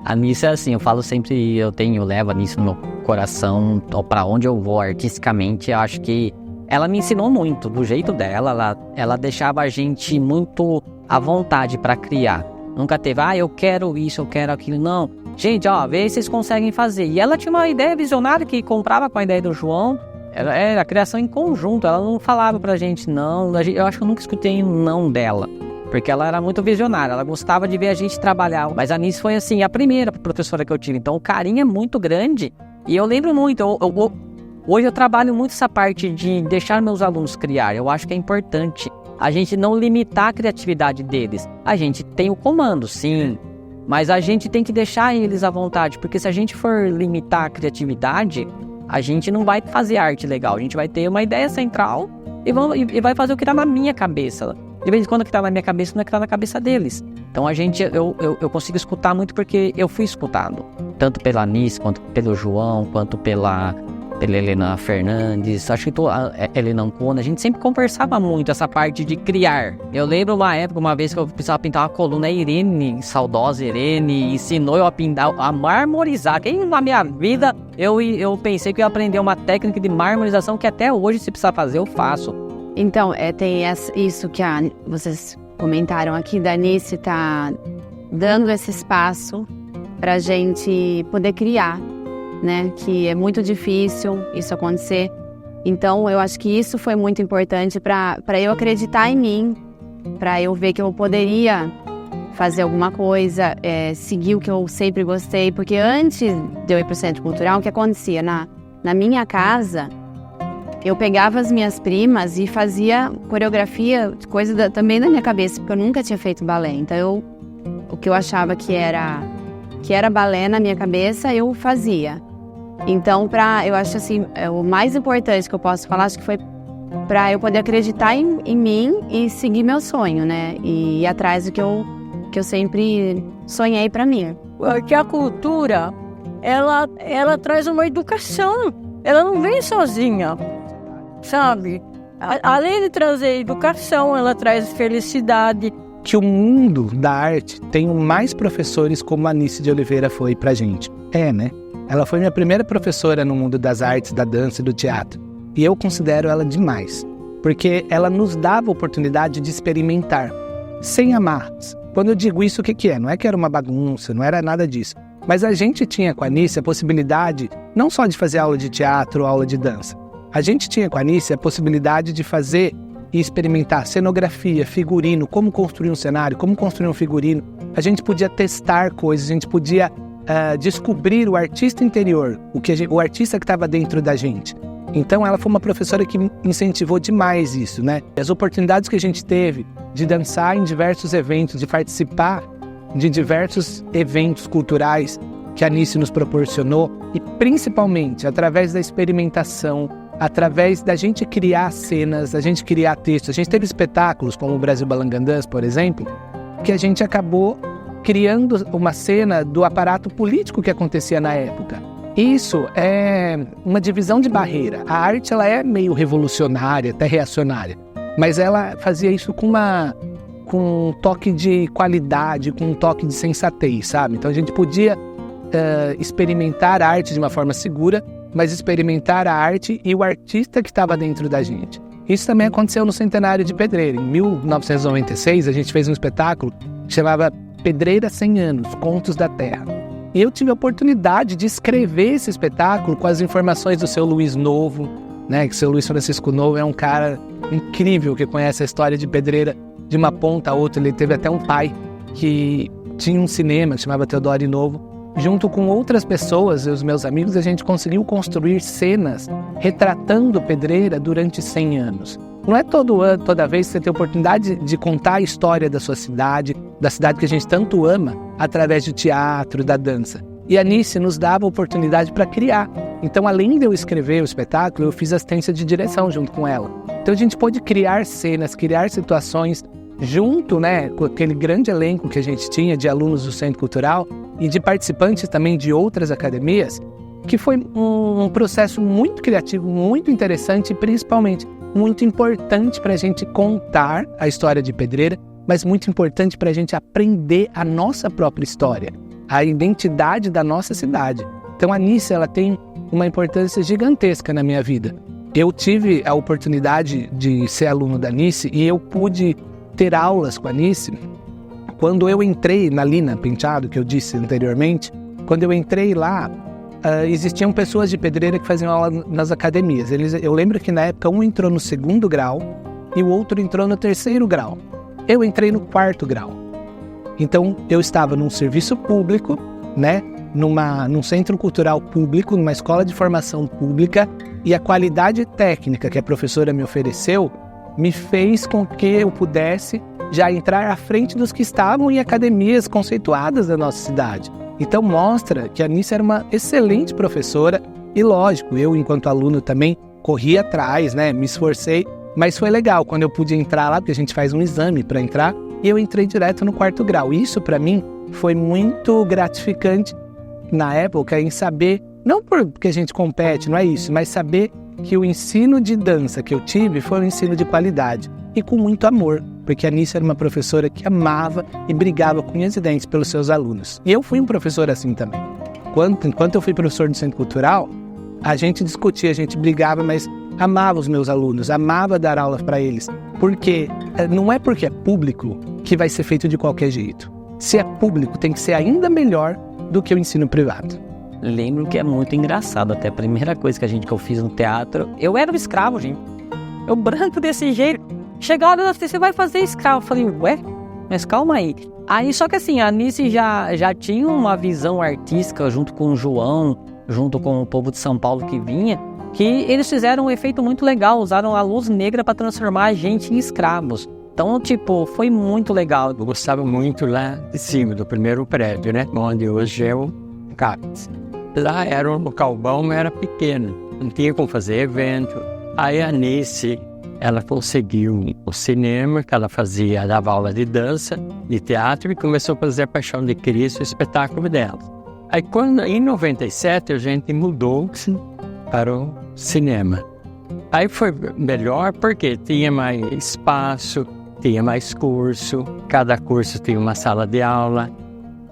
A Anice é assim, eu falo sempre, eu levo a Anice no meu coração, para onde eu vou artisticamente, eu acho que ela me ensinou muito, do jeito dela, ela deixava a gente muito à vontade para criar. Nunca teve, eu quero isso, eu quero aquilo, não. Gente, vê se vocês conseguem fazer. E ela tinha uma ideia visionária que comprava com a ideia do João, era a criação em conjunto, ela não falava pra gente não, eu acho que eu nunca escutei um não dela. Porque ela era muito visionária, ela gostava de ver a gente trabalhar. Mas a Anice foi assim, a primeira professora que eu tive. Então o carinho é muito grande. E eu lembro muito, hoje eu trabalho muito essa parte de deixar meus alunos criar. Eu acho que é importante a gente não limitar a criatividade deles. A gente tem o comando, sim, mas a gente tem que deixar eles à vontade. Porque se a gente for limitar a criatividade, a gente não vai fazer arte legal. A gente vai ter uma ideia central e vai fazer o que está na minha cabeça. De vez em quando o que está na minha cabeça não é o que está na cabeça deles. Então eu consigo escutar muito porque eu fui escutado. Tanto pela Anice, quanto pelo João, quanto pela Helena Fernandes, acho que a Helena Ancona, a gente sempre conversava muito essa parte de criar. Eu lembro uma vez que eu precisava pintar uma coluna, a Irene, saudosa Irene, ensinou eu a pintar, a marmorizar. Que na minha vida eu pensei que eu ia aprender uma técnica de marmorização que até hoje, se precisar fazer, eu faço. Então, tem isso que vocês comentaram aqui, da Anice tá dando esse espaço pra gente poder criar, né? Que é muito difícil isso acontecer. Então, eu acho que isso foi muito importante para eu acreditar em mim, para eu ver que eu poderia fazer alguma coisa, seguir o que eu sempre gostei. Porque antes de eu ir pro Centro Cultural, o que acontecia? Na minha casa, eu pegava as minhas primas e fazia coreografia, coisa também na minha cabeça, porque eu nunca tinha feito balé. Então, o que eu achava que era balé na minha cabeça, eu fazia. Então, eu acho assim, o mais importante que eu posso falar, acho que foi para eu poder acreditar em mim e seguir meu sonho, né? E ir atrás do que eu sempre sonhei para mim. Que a cultura, ela traz uma educação, ela não vem sozinha, sabe? Além de trazer educação, ela traz felicidade. Que o mundo da arte tem mais professores como a Anice de Oliveira foi pra gente. Né? Ela foi minha primeira professora no mundo das artes, da dança e do teatro. E eu considero ela demais, porque ela nos dava a oportunidade de experimentar, sem amarras. Quando eu digo isso, o que é? Não é que era uma bagunça, não era nada disso. Mas a gente tinha com a Anice a possibilidade, não só de fazer aula de teatro ou aula de dança. A gente tinha com a Anice a possibilidade de fazer e experimentar cenografia, figurino, como construir um cenário, como construir um figurino. A gente podia testar coisas, a gente podia descobrir o artista interior, o artista que estava dentro da gente. Então ela foi uma professora que incentivou demais isso, né? As oportunidades que a gente teve de dançar em diversos eventos, de participar de diversos eventos culturais que a Anice nos proporcionou, e principalmente através da experimentação, através da gente criar cenas, da gente criar textos. A gente teve espetáculos como o Brasil Balangandãs, por exemplo, que a gente acabou criando uma cena do aparato político que acontecia na época. Isso é uma divisão de barreira. A arte ela é meio revolucionária, até reacionária, mas ela fazia isso com um toque de qualidade, com um toque de sensatez, sabe? Então a gente podia experimentar a arte de uma forma segura, mas experimentar a arte e o artista que estava dentro da gente. Isso também aconteceu no Centenário de Pedreira. Em 1996, a gente fez um espetáculo que chamava Pedreira 100 anos, Contos da Terra. E eu tive a oportunidade de escrever esse espetáculo com as informações do seu Luiz Novo, né? Que o seu Luiz Francisco Novo é um cara incrível que conhece a história de Pedreira de uma ponta a outra. Ele teve até um pai que tinha um cinema que chamava Teodoro Novo. junto com outras pessoas e os meus amigos, a gente conseguiu construir cenas retratando Pedreira durante 100 anos. Não é toda vez que você tem a oportunidade de contar a história da sua cidade, da cidade que a gente tanto ama, através do teatro, da dança. E a Anice nos dava a oportunidade para criar. Então, além de eu escrever o espetáculo, eu fiz assistência de direção junto com ela. Então, a gente pôde criar cenas, criar situações junto, né, com aquele grande elenco que a gente tinha de alunos do Centro Cultural e de participantes também de outras academias, que foi um processo muito criativo, muito interessante e principalmente muito importante para a gente contar a história de Pedreira, mas muito importante para a gente aprender a nossa própria história, a identidade da nossa cidade. Então a Anice, ela tem uma importância gigantesca na minha vida. Eu tive a oportunidade de ser aluno da Anice e eu pude ter aulas com a Anice. Quando eu entrei na Lina Penteado, que eu disse anteriormente, quando eu entrei lá, existiam pessoas de Pedreira que faziam aula nas academias. Eu lembro que na época um entrou no 2º grau e o outro entrou no 3º grau. Eu entrei no 4º grau. Então eu estava num serviço público, né, num centro cultural público, numa escola de formação pública, e a qualidade técnica que a professora me ofereceu me fez com que eu pudesse já entrar à frente dos que estavam em academias conceituadas da nossa cidade. Então mostra que a Anice era uma excelente professora e, lógico, eu enquanto aluno também corri atrás, né, me esforcei, mas foi legal quando eu pude entrar lá, porque a gente faz um exame para entrar, e eu entrei direto no 4º grau. Isso para mim foi muito gratificante na época em saber, não porque a gente compete, não é isso, mas saber que o ensino de dança que eu tive foi um ensino de qualidade e com muito amor, porque a Anice era uma professora que amava e brigava com unhas e dentes pelos seus alunos. E eu fui um professor assim também. Enquanto eu fui professor do Centro Cultural, a gente discutia, a gente brigava, mas amava os meus alunos, amava dar aulas para eles, porque não é porque é público que vai ser feito de qualquer jeito. Se é público, tem que ser ainda melhor do que o ensino privado. Lembro que é muito engraçado, até a primeira coisa que eu fiz no teatro, eu era um escravo, gente. Eu branco desse jeito. Chega a hora, você vai fazer escravo. Eu falei, ué, mas calma aí. Aí, só que assim, a Anice já tinha uma visão artística junto com o João, junto com o povo de São Paulo que vinha, que eles fizeram um efeito muito legal, usaram a luz negra para transformar a gente em escravos. Então, tipo, foi muito legal. Eu gostava muito lá de cima, do primeiro prédio, né? Onde hoje é o CAPES. Lá era um local bom, mas era pequeno. Não tinha como fazer evento. Aí a Anice, ela conseguiu o cinema, que ela dava aula de dança, de teatro, e começou a fazer a Paixão de Cristo, o espetáculo dela. Aí, em 97, a gente mudou-se para o cinema. Aí foi melhor porque tinha mais espaço, tinha mais curso, cada curso tinha uma sala de aula,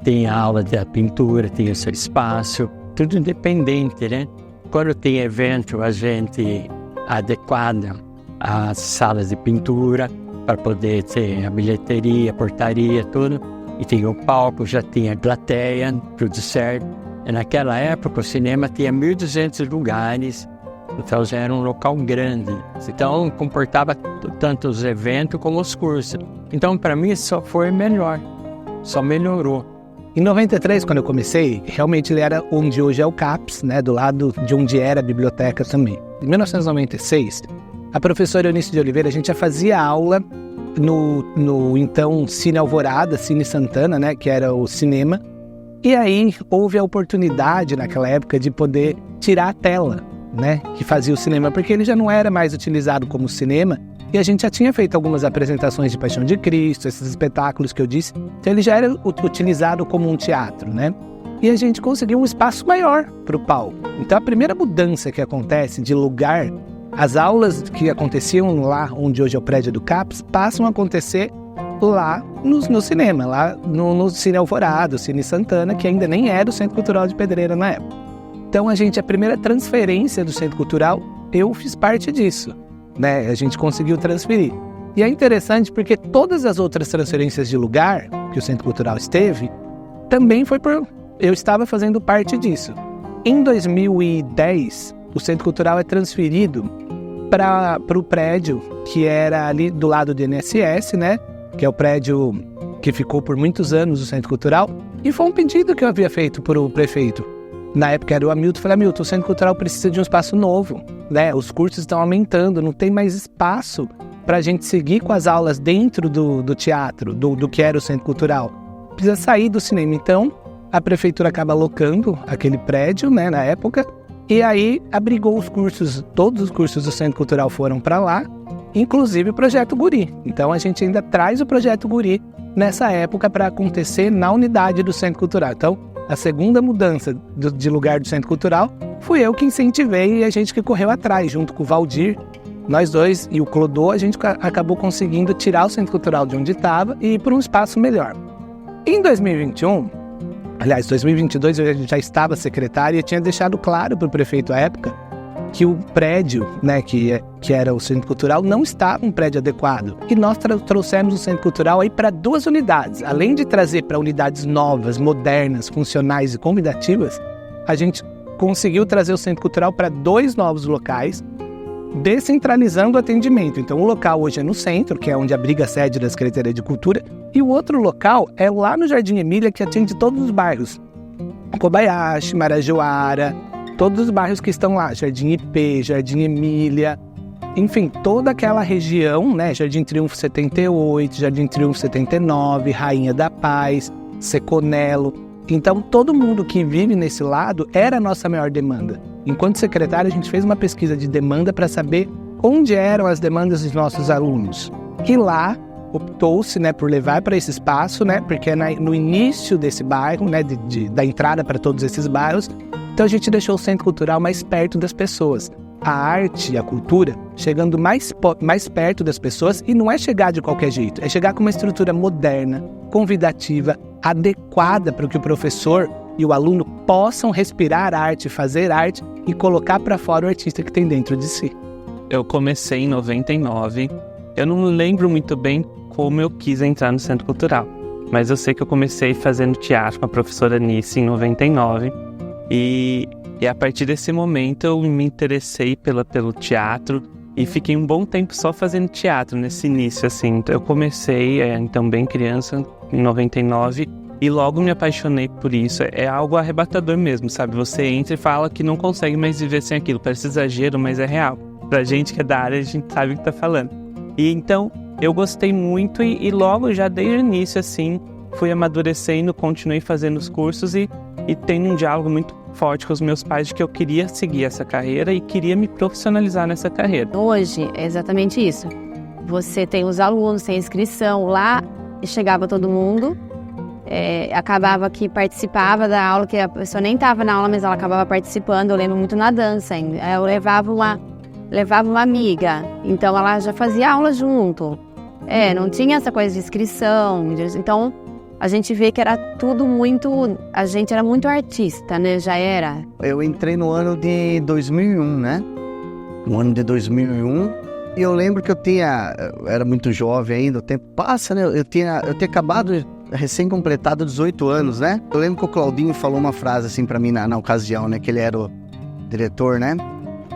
tinha aula de pintura, tinha o seu espaço, tudo independente, né? Quando tinha evento, a gente adequava as salas de pintura para poder ter a bilheteria, a portaria, tudo. E tinha o palco, já tinha plateia, tudo certo. E naquela época o cinema tinha 1.200 lugares, então já era um local grande. Então comportava tanto os eventos como os cursos. Então para mim só foi melhor, só melhorou. Em 93, quando eu comecei, realmente ele era onde hoje é o CAPES, né, do lado de onde era a biblioteca também. Em 1996, a professora Eunice de Oliveira, a gente já fazia aula no então Cine Alvorada, Cine Santana, né, que era o cinema. E aí houve a oportunidade naquela época de poder tirar a tela, né, que fazia o cinema, porque ele já não era mais utilizado como cinema. E a gente já tinha feito algumas apresentações de Paixão de Cristo, esses espetáculos que eu disse. Então ele já era utilizado como um teatro, né? E a gente conseguiu um espaço maior para o palco. Então a primeira mudança que acontece de lugar, as aulas que aconteciam lá onde hoje é o prédio do CAPES, passam a acontecer lá no cinema, lá no Cine Alvorada, Cine Santana, que ainda nem era o Centro Cultural de Pedreira na época. Então a primeira transferência do Centro Cultural, eu fiz parte disso. Né, a gente conseguiu transferir. E é interessante porque todas as outras transferências de lugar que o Centro Cultural esteve, também foi eu estava fazendo parte disso. Em 2010, o Centro Cultural é transferido para o prédio que era ali do lado do INSS, né, que é o prédio que ficou por muitos anos o Centro Cultural, E foi um pedido que eu havia feito para o prefeito. Na época era o Hamilton. Falei, Hamilton, o Centro Cultural precisa de um espaço novo, né? Os cursos estão aumentando, não tem mais espaço para a gente seguir com as aulas dentro do teatro, do que era o Centro Cultural. Precisa sair do cinema. Então, a prefeitura acaba alocando aquele prédio, né, na época, e aí abrigou os cursos, todos os cursos do Centro Cultural foram para lá, inclusive o Projeto Guri. Então, a gente ainda traz o Projeto Guri nessa época para acontecer na unidade do Centro Cultural. Então, a segunda mudança de lugar do Centro Cultural fui eu que incentivei e a gente que correu atrás, junto com o Valdir. Nós dois e o Clodô, a gente acabou conseguindo tirar o Centro Cultural de onde estava e ir para um espaço melhor. Em 2021, aliás, 2022, eu já estava secretário e tinha deixado claro para o prefeito à época que o prédio, né, que era o Centro Cultural, não estava um prédio adequado. E nós trouxemos o Centro Cultural aí para 2 unidades. Além de trazer para unidades novas, modernas, funcionais e convidativas, a gente conseguiu trazer o Centro Cultural para 2 novos locais, descentralizando o atendimento. Então, o local hoje é no centro, que é onde abriga a sede da Secretaria de Cultura, e o outro local é lá no Jardim Emília, que atende todos os bairros. Kobayashi, Marajoara, todos os bairros que estão lá, Jardim IP, Jardim Emília, enfim, toda aquela região, né, Jardim Triunfo 78, Jardim Triunfo 79, Rainha da Paz, Seconello. Então, todo mundo que vive nesse lado era a nossa maior demanda. Enquanto secretário, a gente fez uma pesquisa de demanda para saber onde eram as demandas dos nossos alunos. E lá, optou-se, né, por levar para esse espaço, né, porque é no início desse bairro, né, da entrada para todos esses bairros. Então, a gente deixou o Centro Cultural mais perto das pessoas. A arte e a cultura chegando mais perto das pessoas, e não é chegar de qualquer jeito, é chegar com uma estrutura moderna, convidativa, adequada para que o professor e o aluno possam respirar arte, fazer arte e colocar para fora o artista que tem dentro de si. Eu comecei em 99, eu não lembro muito bem como eu quis entrar no Centro Cultural, mas eu sei que eu comecei fazendo teatro com a professora Nice em 99, e a partir desse momento eu me interessei pelo teatro e fiquei um bom tempo só fazendo teatro nesse início, assim. Eu comecei, então bem criança, em 99, e logo me apaixonei por isso. É algo arrebatador mesmo, sabe? Você entra e fala que não consegue mais viver sem aquilo. Parece exagero, mas é real. Pra gente que é da área, a gente sabe o que tá falando. E então, eu gostei muito e logo, já desde o início, assim, fui amadurecendo, continuei fazendo os cursos e tendo um diálogo muito forte com os meus pais de que eu queria seguir essa carreira e queria me profissionalizar nessa carreira. Hoje é exatamente isso. Você tem os alunos, tem inscrição, lá chegava todo mundo, acabava que participava da aula, que a pessoa nem estava na aula, mas ela acabava participando. Eu lembro muito na dança ainda. Eu levava uma amiga, então ela já fazia aula junto. Não tinha essa coisa de inscrição, então a gente vê que era tudo muito... A gente era muito artista, né? Já era. Eu entrei no ano de 2001, né? No ano de 2001. E eu lembro que eu era muito jovem ainda, o tempo passa, né? Eu tinha acabado, recém-completado 18 anos, né? Eu lembro que o Claudinho falou uma frase assim pra mim na ocasião, né? Que ele era o diretor, né?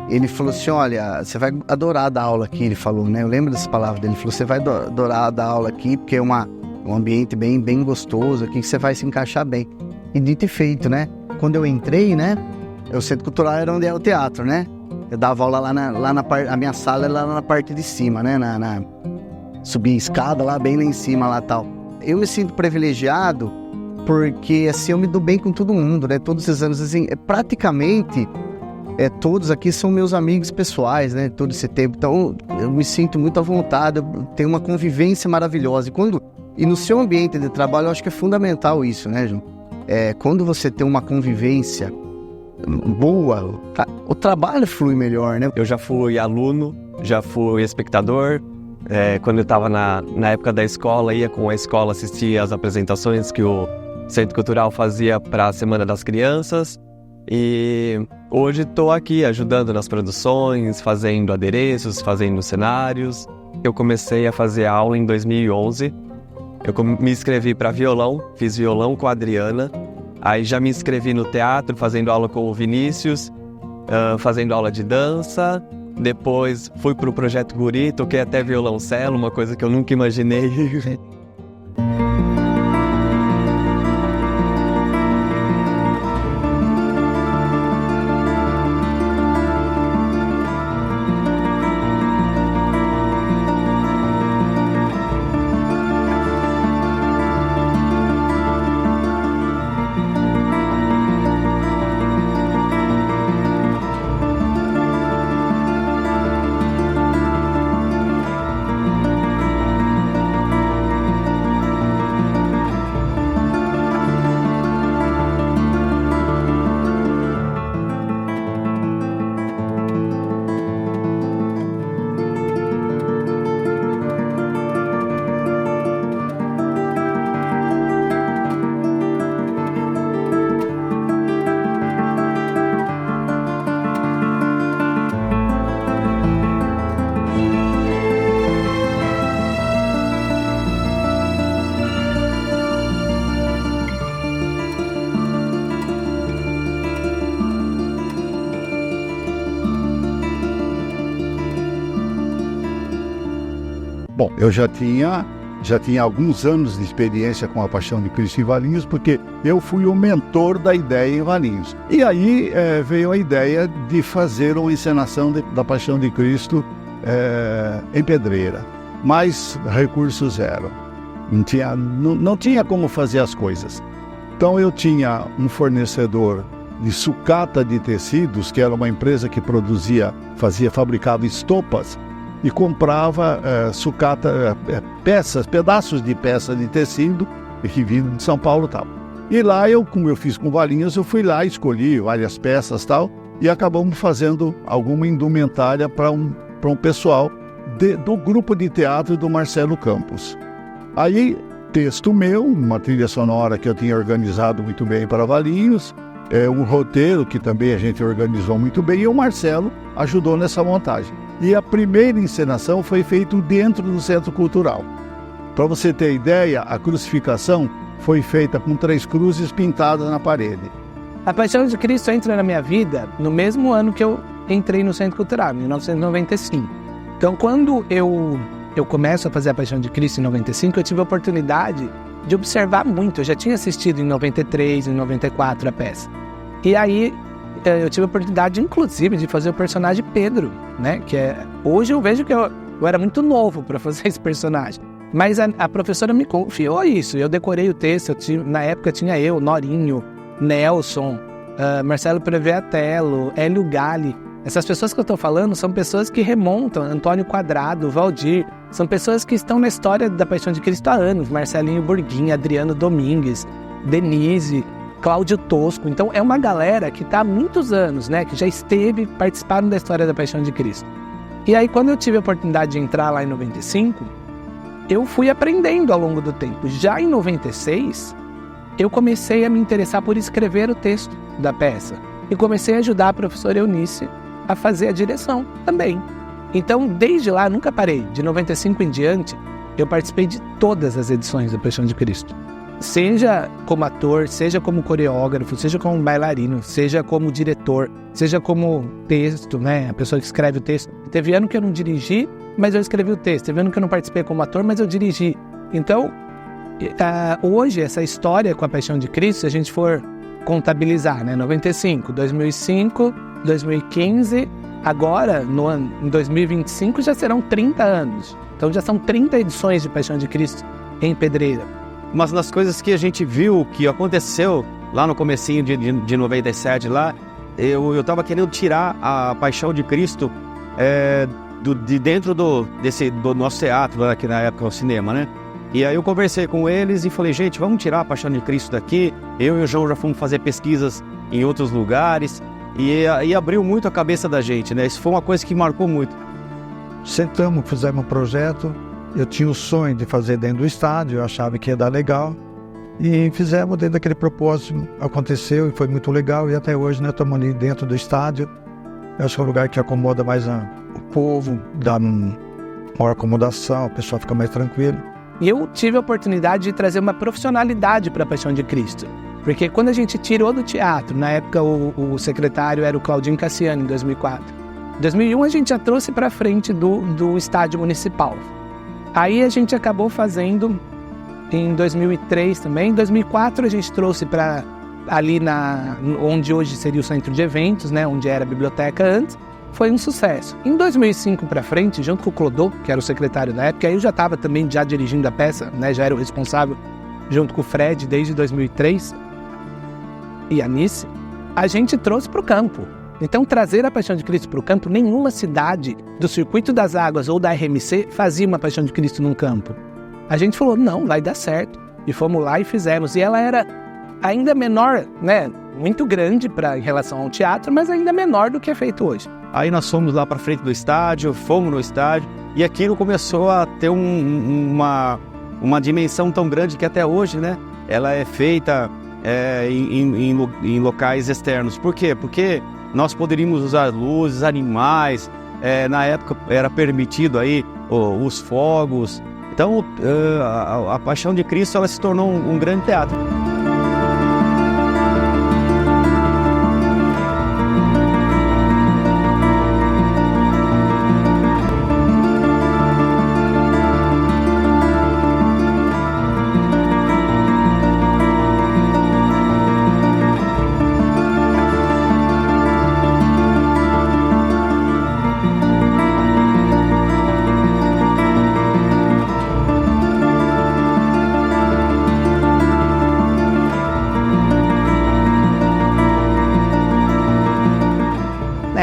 Ele falou assim, olha, você vai adorar dar aula aqui, ele falou, né? Eu lembro dessas palavras dele. Ele falou, você vai adorar dar aula aqui, porque é um ambiente bem gostoso aqui, que você vai se encaixar bem. E dito e feito, né? Quando eu entrei, né? O Centro Cultural era onde é o teatro, né? Eu dava aula lá na parte... A minha sala era lá na parte de cima, né? Subia a escada lá, bem lá em cima, lá tal. Eu me sinto privilegiado porque, assim, eu me dou bem com todo mundo, né? Todos esses anos, assim, praticamente... todos aqui são meus amigos pessoais, né? Todo esse tempo. Então, eu me sinto muito à vontade, eu tenho uma convivência maravilhosa. E no seu ambiente de trabalho, eu acho que é fundamental isso, né, João? Quando você tem uma convivência boa, o trabalho flui melhor, né? Eu já fui aluno, já fui espectador. Quando eu estava na época da escola, ia com a escola assistir às apresentações que o Centro Cultural fazia para a Semana das Crianças. E hoje estou aqui ajudando nas produções, fazendo adereços, fazendo cenários. Eu comecei a fazer aula em 2011. Eu me inscrevi para violão, fiz violão com a Adriana. Aí já me inscrevi no teatro, fazendo aula com o Vinícius, fazendo aula de dança. Depois fui para o Projeto Guri, toquei até violoncelo, uma coisa que eu nunca imaginei. Bom, eu já tinha alguns anos de experiência com a Paixão de Cristo em Valinhos, porque eu fui o mentor da ideia em Valinhos. E aí veio a ideia de fazer uma encenação da Paixão de Cristo em Pedreira. Mas recursos zero. Não tinha como fazer as coisas. Então eu tinha um fornecedor de sucata de tecidos, que era uma empresa que fabricava estopas, e comprava sucata, pedaços de peça de tecido que vinham de São Paulo e tal. E lá, como eu fiz com Valinhos, eu fui lá, escolhi várias peças e tal, e acabamos fazendo alguma indumentária para um pessoal do grupo de teatro do Marcelo Campos. Aí, texto meu, uma trilha sonora que eu tinha organizado muito bem para Valinhos, um roteiro que também a gente organizou muito bem, e o Marcelo ajudou nessa montagem. E a primeira encenação foi feita dentro do Centro Cultural. Para você ter ideia, a crucificação foi feita com 3 cruzes pintadas na parede. A Paixão de Cristo entra na minha vida no mesmo ano que eu entrei no Centro Cultural, em 1995. Então, quando eu começo a fazer a Paixão de Cristo em 95, eu tive a oportunidade de observar muito. Eu já tinha assistido em 93, em 94 a peça. E aí eu tive a oportunidade, inclusive, de fazer o personagem Pedro, né? Hoje eu vejo que eu era muito novo para fazer esse personagem. Mas a professora me confiou isso. Eu decorei o texto. Na época tinha eu, Norinho, Nelson, Marcelo Previatello, Hélio Galli. Essas pessoas que eu estou falando são pessoas que remontam, Antônio Quadrado, Valdir, são pessoas que estão na história da Paixão de Cristo há anos, Marcelinho Burguin, Adriano Domingues, Denise, Cláudio Tosco. Então é uma galera que está há muitos anos, né, que já participaram da história da Paixão de Cristo. E aí, quando eu tive a oportunidade de entrar lá em 95, eu fui aprendendo ao longo do tempo. Já em 96, eu comecei a me interessar por escrever o texto da peça e comecei a ajudar a professora Eunice a fazer a direção também. Então, desde lá, nunca parei. De 95 em diante, eu participei de todas as edições da Paixão de Cristo. Seja como ator, seja como coreógrafo, seja como bailarino, seja como diretor, seja como texto, né? A pessoa que escreve o texto. Teve ano que eu não dirigi, mas eu escrevi o texto. Teve ano que eu não participei como ator, mas eu dirigi. Então, hoje, essa história com a Paixão de Cristo, se a gente for contabilizar, né? 95, 2005, 2015, agora, em 2025, já serão 30 anos. Então já são 30 edições de Paixão de Cristo em Pedreira. Mas das coisas que a gente viu, que aconteceu lá no comecinho de 97, lá, eu tava querendo tirar a Paixão de Cristo de dentro do nosso teatro, aqui na época, o cinema, né? E aí eu conversei com eles e falei, gente, vamos tirar a Paixão de Cristo daqui. Eu e o João já fomos fazer pesquisas em outros lugares e abriu muito a cabeça da gente, né? Isso foi uma coisa que marcou muito. Sentamos, fizemos um projeto. Eu tinha o sonho de fazer dentro do estádio, eu achava que ia dar legal. E fizemos dentro daquele propósito, aconteceu e foi muito legal. E até hoje, né, estamos ali dentro do estádio. Eu acho que é um lugar que acomoda mais o povo, dá maior acomodação, o pessoal fica mais tranquilo. E eu tive a oportunidade de trazer uma profissionalidade para a Paixão de Cristo. Porque quando a gente tirou do teatro, na época o secretário era o Claudinho Cassiano, em 2004. Em 2001 a gente já trouxe para frente do estádio municipal. Aí a gente acabou fazendo em 2003 também. Em 2004 a gente trouxe para ali onde hoje seria o centro de eventos, né, onde era a biblioteca antes. Foi um sucesso. Em 2005 para frente, junto com o Clodô, que era o secretário da época, aí eu já estava também já dirigindo a peça, né, já era o responsável, junto com o Fred, desde 2003, e a Nice, a gente trouxe para o campo. Então, trazer a Paixão de Cristo para o campo, nenhuma cidade do Circuito das Águas ou da RMC fazia uma Paixão de Cristo num campo. A gente falou, não, vai dar certo. E fomos lá e fizemos. E ela era ainda menor, né, muito grande em relação ao teatro, mas ainda menor do que é feito hoje. Aí nós fomos lá para frente do estádio, fomos no estádio, e aquilo começou a ter uma dimensão tão grande que até hoje, né, ela é feita em locais externos. Por quê? Porque nós poderíamos usar luzes, animais, na época era permitido aí os fogos. Então a Paixão de Cristo ela se tornou um grande teatro.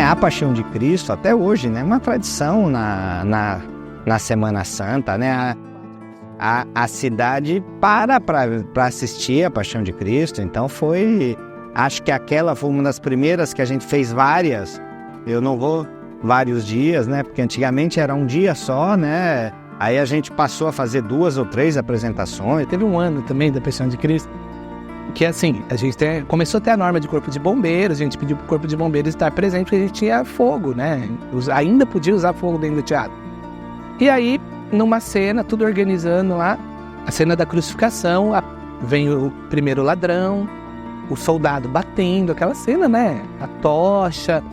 a Paixão de Cristo, até hoje, né? Uma tradição na Semana Santa, né? A cidade para assistir a Paixão de Cristo. Então acho que aquela foi uma das primeiras que a gente fez várias. Eu não vou vários dias, né? Porque antigamente era um dia só, né? Aí a gente passou a fazer 2 ou 3 apresentações. Teve um ano também da Paixão de Cristo, que assim, a gente começou a ter a norma de corpo de bombeiros, a gente pediu pro corpo de bombeiros estar presente porque a gente tinha fogo, né? Ainda podia usar fogo dentro do teatro. E aí, numa cena, tudo organizando lá, a cena da crucificação, vem o primeiro ladrão, o soldado batendo, aquela cena, né? A tocha,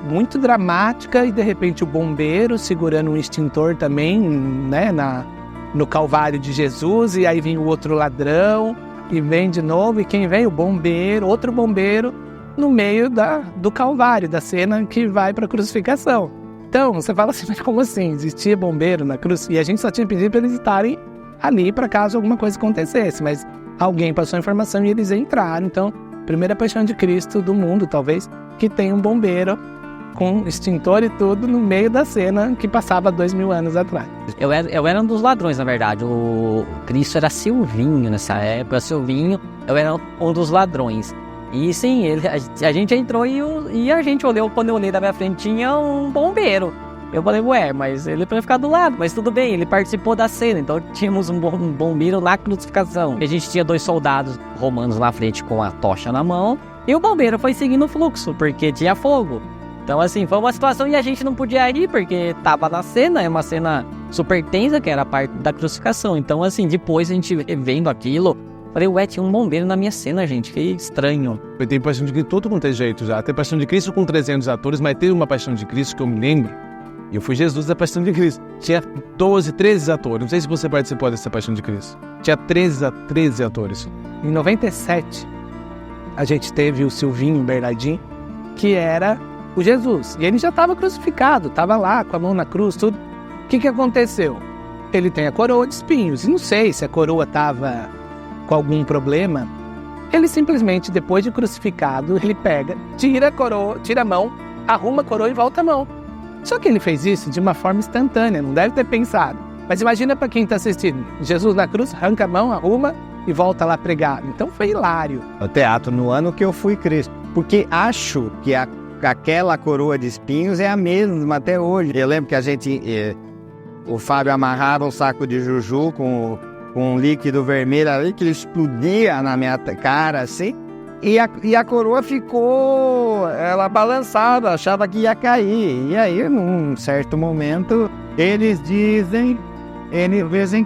muito dramática, e de repente o bombeiro segurando um extintor também, né? No Calvário de Jesus, e aí vem o outro ladrão, e vem de novo, e quem vem? O bombeiro, outro bombeiro, no meio do Calvário, da cena que vai para a crucificação. Então, você fala assim, mas como assim? Existia bombeiro na cruz? E a gente só tinha pedido para eles estarem ali para caso alguma coisa acontecesse, mas alguém passou a informação e eles entraram. Então, primeira Paixão de Cristo do mundo, talvez, que tem um bombeiro com extintor e tudo no meio da cena que passava 2000 anos atrás. Eu era um dos ladrões, na verdade. O Cristo era Silvinho nessa época. Silvinho, eu era um dos ladrões. E sim, a gente entrou e a gente olhou, quando eu olhei da minha frente, tinha um bombeiro. Eu falei, mas ele foi ficar do lado, mas tudo bem, ele participou da cena, então tínhamos um bombeiro na crucificação. A gente tinha 2 soldados romanos na frente com a tocha na mão, e o bombeiro foi seguindo o fluxo, porque tinha fogo. Então, assim, foi uma situação e a gente não podia ir, porque tava na cena, é uma cena super tensa, que era a parte da crucificação. Então, assim, depois a gente vendo aquilo, falei, tinha um bombeiro na minha cena, gente, que estranho. Tem Paixão de Cristo todo quanto é jeito já. Tem Paixão de Cristo com 300 atores, mas teve uma Paixão de Cristo que eu me lembro, e eu fui Jesus da Paixão de Cristo. Tinha 12, 13 atores. Não sei se você participou dessa Paixão de Cristo. Tinha 13 atores. Em 97, a gente teve o Silvinho Bernardinho, que era o Jesus. E ele já estava crucificado, estava lá com a mão na cruz, tudo. O que aconteceu? Ele tem a coroa de espinhos. E não sei se a coroa estava com algum problema. Ele simplesmente, depois de crucificado, ele pega, tira a coroa, tira a mão, arruma a coroa e volta a mão. Só que ele fez isso de uma forma instantânea, não deve ter pensado. Mas imagina para quem está assistindo. Jesus na cruz, arranca a mão, arruma e volta lá pregar. Então foi hilário. O teatro no ano que eu fui Cristo. Porque acho que aquela coroa de espinhos é a mesma até hoje. Eu lembro que o Fábio amarrava um saco de juju com um líquido vermelho ali, que ele explodia na minha cara, assim. E a coroa ficou, ela balançava, achava que ia cair. E aí, num certo momento, eles dizem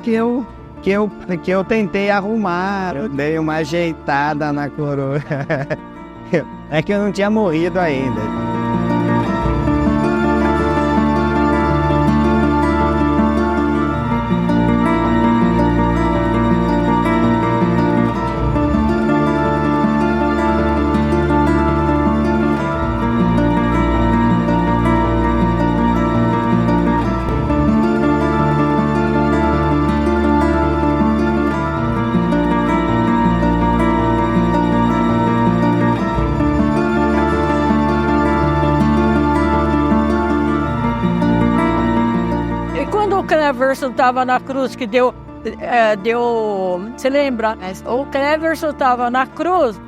que eu tentei arrumar, eu dei uma ajeitada na coroa. É que eu não tinha morrido ainda. Cleverson estava na cruz, que deu, você lembra? O Cleverson estava na cruz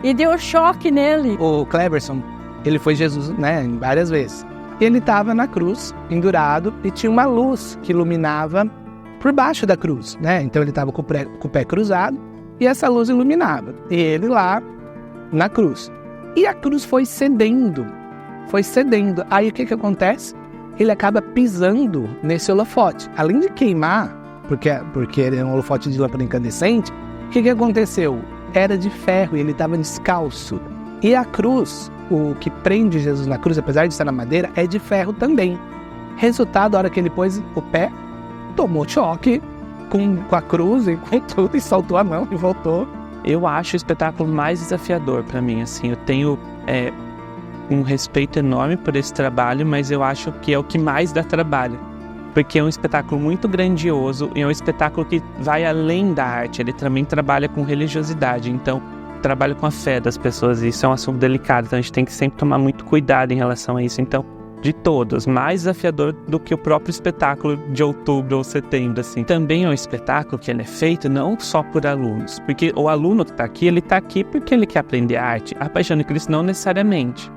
e deu choque nele. O Cleverson, ele foi Jesus, né, várias vezes. Ele estava na cruz, pendurado, e tinha uma luz que iluminava por baixo da cruz, né? Então ele estava com o pé cruzado e essa luz iluminava. E ele lá na cruz. E a cruz foi cedendo. Aí o que acontece? Ele acaba pisando nesse holofote. Além de queimar, porque ele é um holofote de lâmpada incandescente, o que aconteceu? Era de ferro e ele estava descalço. E a cruz, o que prende Jesus na cruz, apesar de estar na madeira, é de ferro também. Resultado, a hora que ele pôs o pé, tomou choque com a cruz e com tudo, e soltou a mão e voltou. Eu acho o espetáculo mais desafiador para mim, assim. Eu tenho um respeito enorme por esse trabalho, mas eu acho que é o que mais dá trabalho, porque é um espetáculo muito grandioso e é um espetáculo que vai além da arte, ele também trabalha com religiosidade. Então, trabalho com a fé das pessoas e isso é um assunto delicado, então a gente tem que sempre tomar muito cuidado em relação a isso. Então, de todos, mais desafiador do que o próprio espetáculo de outubro ou setembro, assim. Também é um espetáculo que ele é feito não só por alunos, porque o aluno que está aqui, ele está aqui porque ele quer aprender arte. A Paixão de Cristo não necessariamente.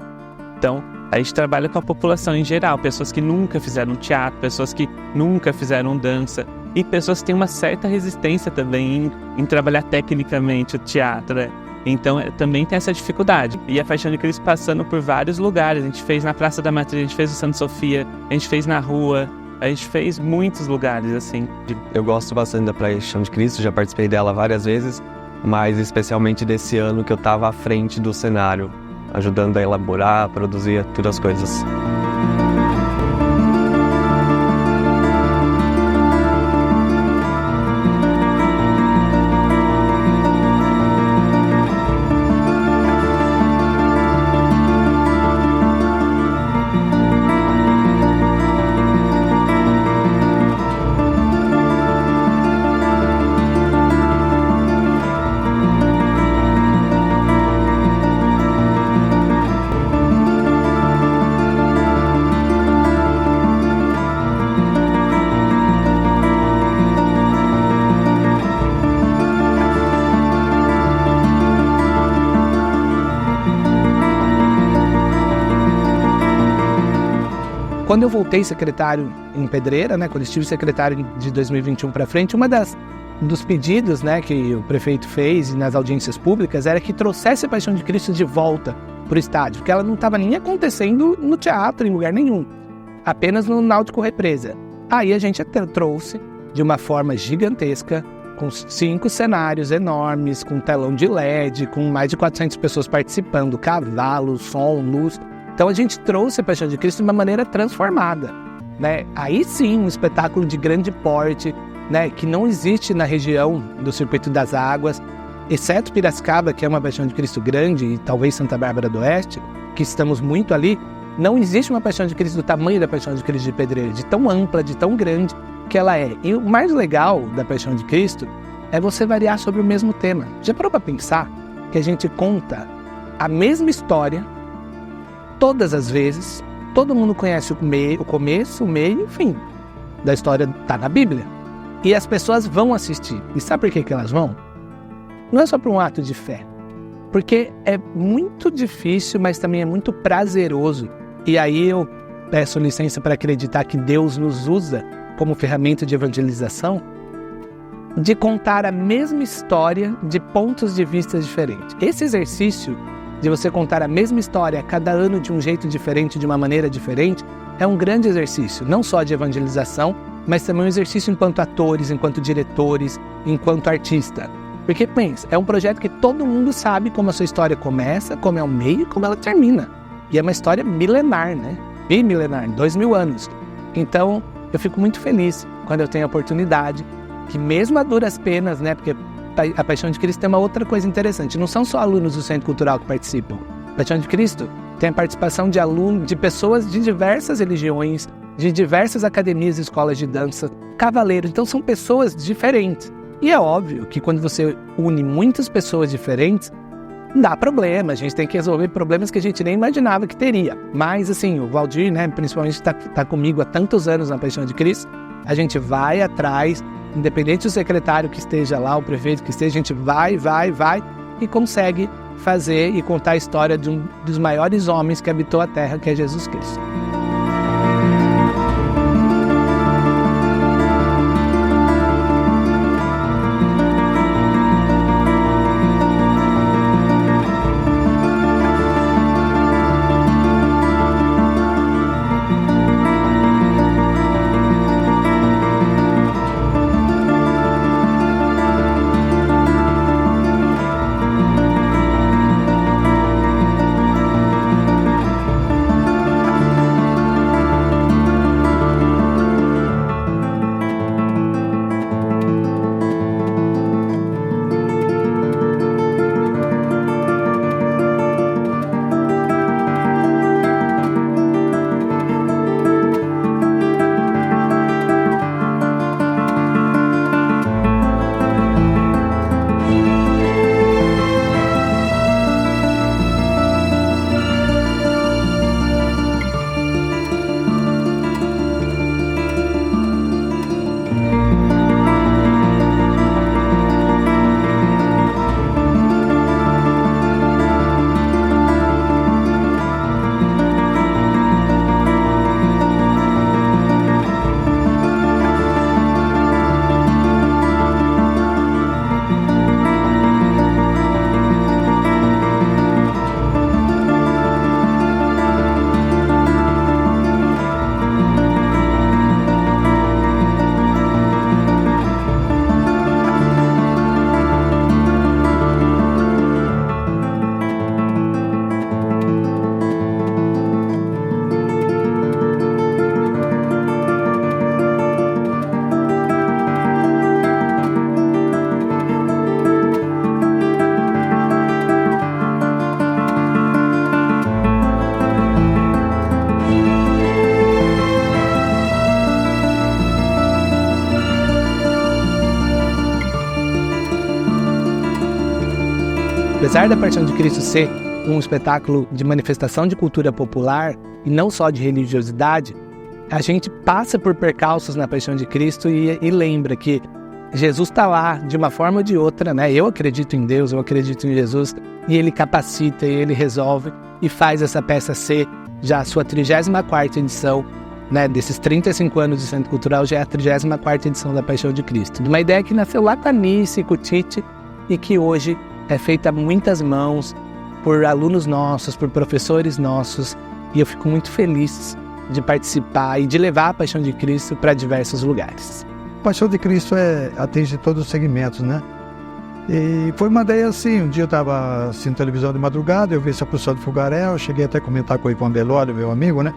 Então, a gente trabalha com a população em geral, pessoas que nunca fizeram teatro, pessoas que nunca fizeram dança, e pessoas que têm uma certa resistência também em trabalhar tecnicamente o teatro, né? Então, também tem essa dificuldade. E a Paixão de Cristo passando por vários lugares. A gente fez na Praça da Matriz, a gente fez no Santa Sofia, a gente fez na rua, a gente fez muitos lugares, assim. Eu gosto bastante da Paixão de Cristo, já participei dela várias vezes, mas especialmente desse ano que eu estava à frente do cenário, ajudando a elaborar, a produzir todas as coisas. Quando eu voltei secretário em Pedreira, né, quando eu estive secretário de 2021 para frente, dos pedidos, né, que o prefeito fez nas audiências públicas era que trouxesse a Paixão de Cristo de volta para o estádio, porque ela não estava nem acontecendo no teatro, em lugar nenhum, apenas no Náutico Represa. Aí a gente trouxe de uma forma gigantesca, com 5 cenários enormes, com telão de LED, com mais de 400 pessoas participando, cavalo, som, luz. Então a gente trouxe a Paixão de Cristo de uma maneira transformada, né? Aí sim, um espetáculo de grande porte, né, que não existe na região do Circuito das Águas, exceto Piracicaba, que é uma Paixão de Cristo grande, e talvez Santa Bárbara do Oeste, que estamos muito ali. Não existe uma Paixão de Cristo do tamanho da Paixão de Cristo de Pedreira, de tão ampla, de tão grande que ela é. E o mais legal da Paixão de Cristo é você variar sobre o mesmo tema. Já parou para pensar que a gente conta a mesma história todas as vezes, todo mundo conhece o começo, o meio e o fim da história, está na Bíblia. E as pessoas vão assistir. E sabe por que elas vão? Não é só por um ato de fé. Porque é muito difícil, mas também é muito prazeroso. E aí eu peço licença para acreditar que Deus nos usa como ferramenta de evangelização, de contar a mesma história de pontos de vista diferentes. Esse exercício de você contar a mesma história a cada ano de um jeito diferente, de uma maneira diferente, é um grande exercício, não só de evangelização, mas também um exercício enquanto atores, enquanto diretores, enquanto artista. Porque, pensa, é um projeto que todo mundo sabe como a sua história começa, como é o meio e como ela termina. E é uma história milenar, né? Bimilenar, 2000 anos. Então, eu fico muito feliz quando eu tenho a oportunidade, que mesmo a duras penas, né? Porque a Paixão de Cristo tem uma outra coisa interessante. Não são só alunos do Centro Cultural que participam. A Paixão de Cristo tem a participação de alunos, de pessoas de diversas religiões, de diversas academias e escolas de dança, cavaleiros. Então são pessoas diferentes. E é óbvio que quando você une muitas pessoas diferentes, dá problema. A gente tem que resolver problemas que a gente nem imaginava que teria. Mas assim, o Valdir, né, principalmente está comigo há tantos anos na Paixão de Cristo, a gente vai atrás, independente do secretário que esteja lá, o prefeito que esteja, a gente vai e consegue fazer e contar a história de um dos maiores homens que habitou a terra, que é Jesus Cristo. apesar da Paixão de Cristo ser um espetáculo de manifestação de cultura popular e não só de religiosidade, a gente passa por percalços na Paixão de Cristo e lembra que Jesus está lá de uma forma ou de outra, né? Eu acredito em Deus, eu acredito em Jesus, e Ele capacita, e Ele resolve e faz essa peça ser já a sua 34ª edição, né? Desses 35 anos de Centro Cultural, já é a 34ª edição da Paixão de Cristo. De uma ideia que nasceu lá com a Nice e com o Tite e que hoje é feita a muitas mãos por alunos nossos, por professores nossos, e eu fico muito feliz de participar e de levar a Paixão de Cristo para diversos lugares. A Paixão de Cristo atinge todos os segmentos, né? E foi uma ideia assim, um dia eu estava assistindo televisão de madrugada, eu vi essa professora de fogaréu, cheguei até a comentar com o Ivan Belório, meu amigo, né?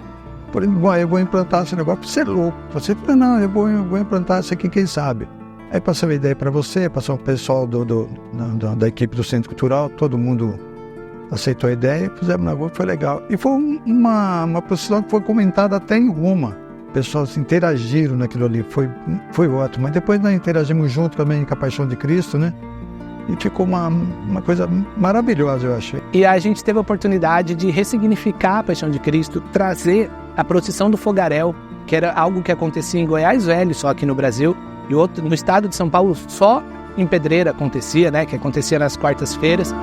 Falei, eu vou implantar esse negócio, você é louco. Você falou, não, eu vou implantar isso aqui, quem sabe? Aí passei a ideia para você, passou o pessoal da equipe do Centro Cultural, todo mundo aceitou a ideia, fizemos na rua, foi legal. E foi uma procissão que foi comentada até em Roma. Pessoas interagiram naquilo ali, foi ótimo. Mas depois nós interagimos junto também com a Paixão de Cristo, né? E ficou uma coisa maravilhosa, eu acho. E a gente teve a oportunidade de ressignificar a Paixão de Cristo, trazer a procissão do fogaréu, que era algo que acontecia em Goiás Velho, só aqui no Brasil, e outro no estado de São Paulo, só em Pedreira acontecia, né? Que acontecia nas quartas-feiras.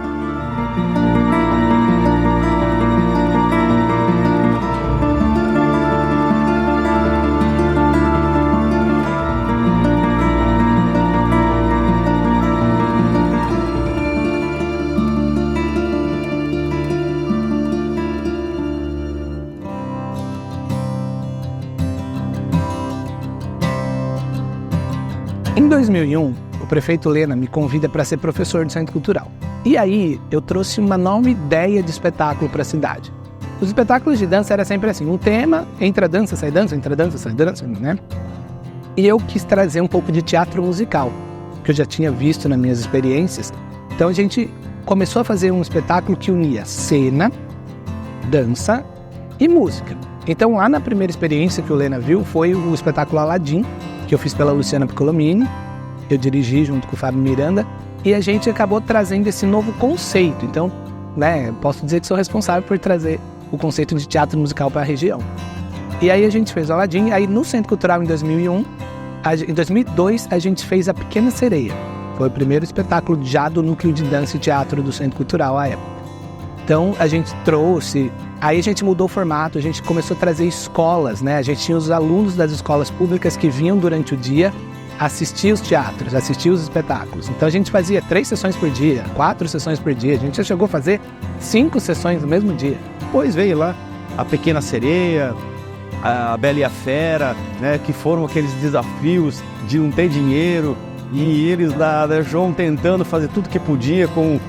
Em 2001, o prefeito Lena me convida para ser professor do Centro Cultural. E aí, eu trouxe uma nova ideia de espetáculo para a cidade. Os espetáculos de dança era sempre assim, um tema, entra dança, sai dança, entra dança, sai dança, né? E eu quis trazer um pouco de teatro musical, que eu já tinha visto nas minhas experiências. Então a gente começou a fazer um espetáculo que unia cena, dança e música. Então lá na primeira experiência que o Lena viu foi o espetáculo Aladim, que eu fiz pela Luciana Piccolomini, eu dirigi junto com o Fábio Miranda, e a gente acabou trazendo esse novo conceito. Então, né, posso dizer que sou responsável por trazer o conceito de teatro musical para a região. E aí a gente fez o Aladim, aí no Centro Cultural em 2001, em 2002 a gente fez a Pequena Sereia. Foi o primeiro espetáculo já do Núcleo de Dança e Teatro do Centro Cultural à época. Então a gente trouxe, aí a gente mudou o formato, a gente começou a trazer escolas, né? A gente tinha os alunos das escolas públicas que vinham durante o dia assistir os teatros, assistir os espetáculos. Então a gente fazia 3 sessões por dia, 4 sessões por dia, a gente já chegou a fazer 5 sessões no mesmo dia. Depois veio lá a Pequena Sereia, a Bela e a Fera, né? Que foram aqueles desafios de não ter dinheiro e eles lá, né, João tentando fazer tudo que podia com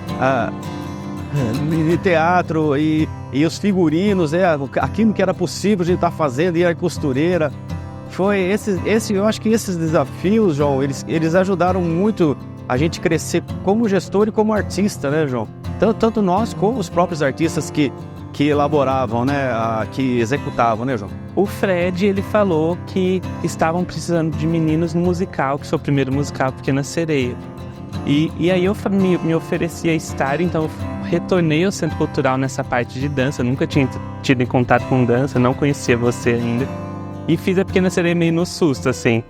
de teatro e os figurinos, aquilo que era possível a gente estar fazendo, e a costureira. Foi eu acho que esses desafios, João, eles ajudaram muito a gente crescer como gestor e como artista, né, João? Tanto nós como os próprios artistas que elaboravam, né, que executavam, né, João? O Fred, ele falou que estavam precisando de meninos no musical, que foi o primeiro musical, Pequena Sereia. E aí eu me ofereci a estar, então eu retornei ao Centro Cultural nessa parte de dança, eu nunca tinha tido em contato com dança, não conhecia você ainda. E fiz a Pequena Sereia meio no susto, assim.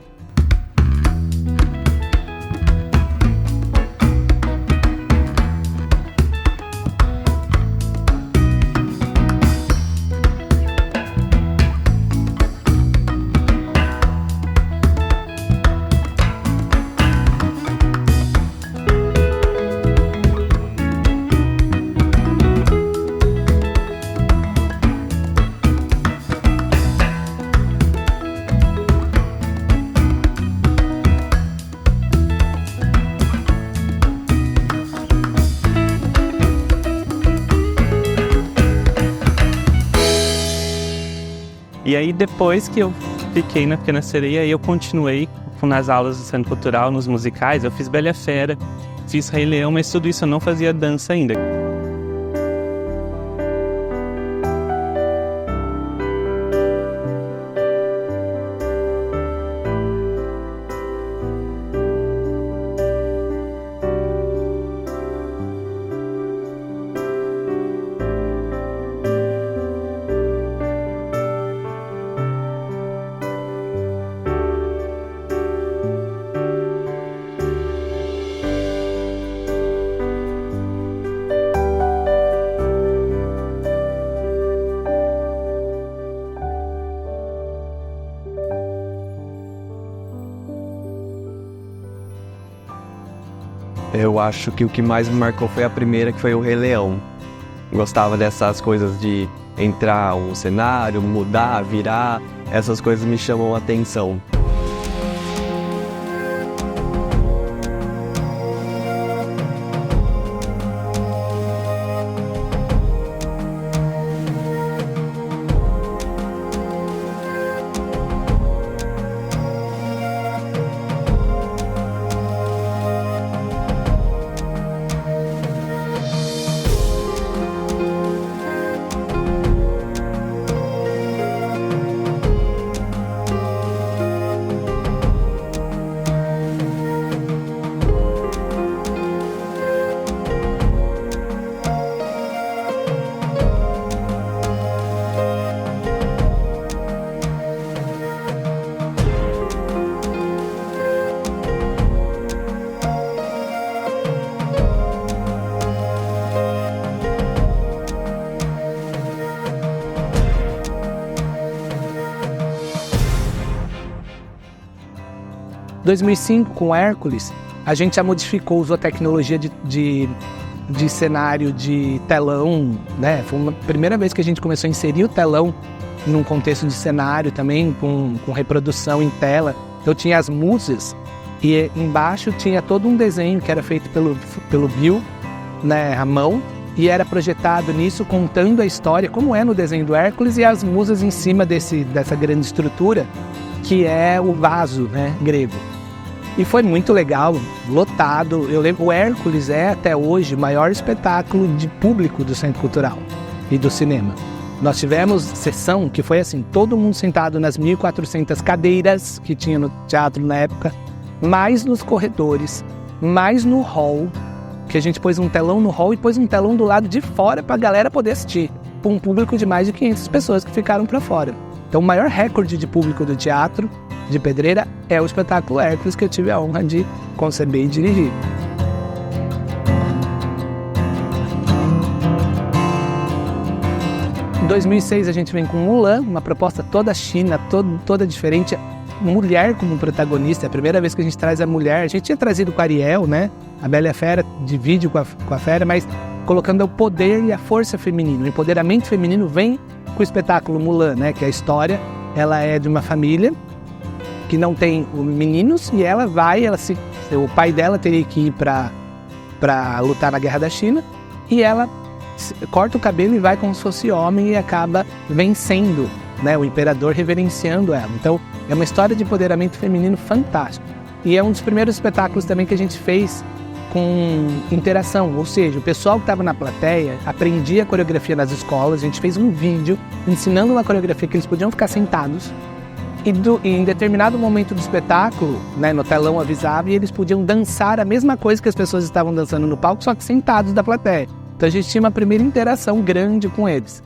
E aí, depois que eu fiquei na Pequena Sereia, eu continuei nas aulas do Centro Cultural, nos musicais. Eu fiz Bela e a Fera, fiz Rei Leão, mas tudo isso eu não fazia dança ainda. eu acho que o que mais me marcou foi a primeira, que foi o Rei Leão. Gostava dessas coisas de entrar um cenário, mudar, virar, essas coisas me chamam a atenção. Em 2005, com Hércules, a gente já modificou, usou a tecnologia de cenário de telão, né? Foi a primeira vez que a gente começou a inserir o telão num contexto de cenário também, com reprodução em tela. Então tinha as musas e embaixo tinha todo um desenho que era feito pelo Bill, né, à mão, e era projetado nisso, contando a história, como é no desenho do Hércules, e as musas em cima dessa grande estrutura, que é o vaso, né, grego. E foi muito legal, lotado. Eu lembro, o Hércules é até hoje o maior espetáculo de público do Centro Cultural e do cinema. Nós tivemos sessão que foi assim, todo mundo sentado nas 1.400 cadeiras que tinha no teatro na época, mais nos corredores, mais no hall, que a gente pôs um telão no hall e pôs um telão do lado de fora para a galera poder assistir, para um público de mais de 500 pessoas que ficaram para fora. Então o maior recorde de público do teatro de Pedreira é o espetáculo Hércules, que eu tive a honra de conceber e dirigir. Em 2006 a gente vem com Mulan, uma proposta toda china, toda diferente, mulher como protagonista, é a primeira vez que a gente traz a mulher. A gente tinha trazido com a Ariel, né? A Bela e a Fera, divide com a Fera, mas colocando o poder e a força feminina. O empoderamento feminino vem com o espetáculo Mulan, né? Que a história, ela é de uma família que não tem meninos e ela vai, o pai dela teria que ir para lutar na Guerra da China e ela corta o cabelo e vai como se fosse homem e acaba vencendo, né, o imperador, reverenciando ela. Então é uma história de empoderamento feminino fantástico e é um dos primeiros espetáculos também que a gente fez com interação, ou seja, o pessoal que estava na plateia aprendia a coreografia nas escolas. A gente fez um vídeo ensinando uma coreografia que eles podiam ficar sentados e em determinado momento do espetáculo, né, no telão avisava, e eles podiam dançar a mesma coisa que as pessoas estavam dançando no palco, só que sentados da plateia. Então a gente tinha uma primeira interação grande com eles.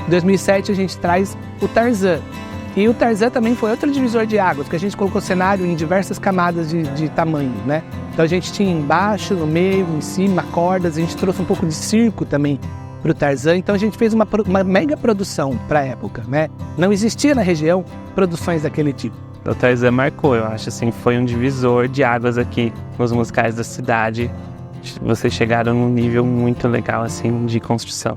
Em 2007 a gente traz o Tarzan. E o Tarzan também foi outro divisor de águas, porque a gente colocou o cenário em diversas camadas de tamanho, né? Então a gente tinha embaixo, no meio, em cima, cordas, a gente trouxe um pouco de circo também para o Tarzan. Então a gente fez uma mega produção para a época, né? Não existia na região produções daquele tipo. O Tarzan marcou, eu acho, assim, foi um divisor de águas aqui nos musicais da cidade. Vocês chegaram num nível muito legal, assim, de construção.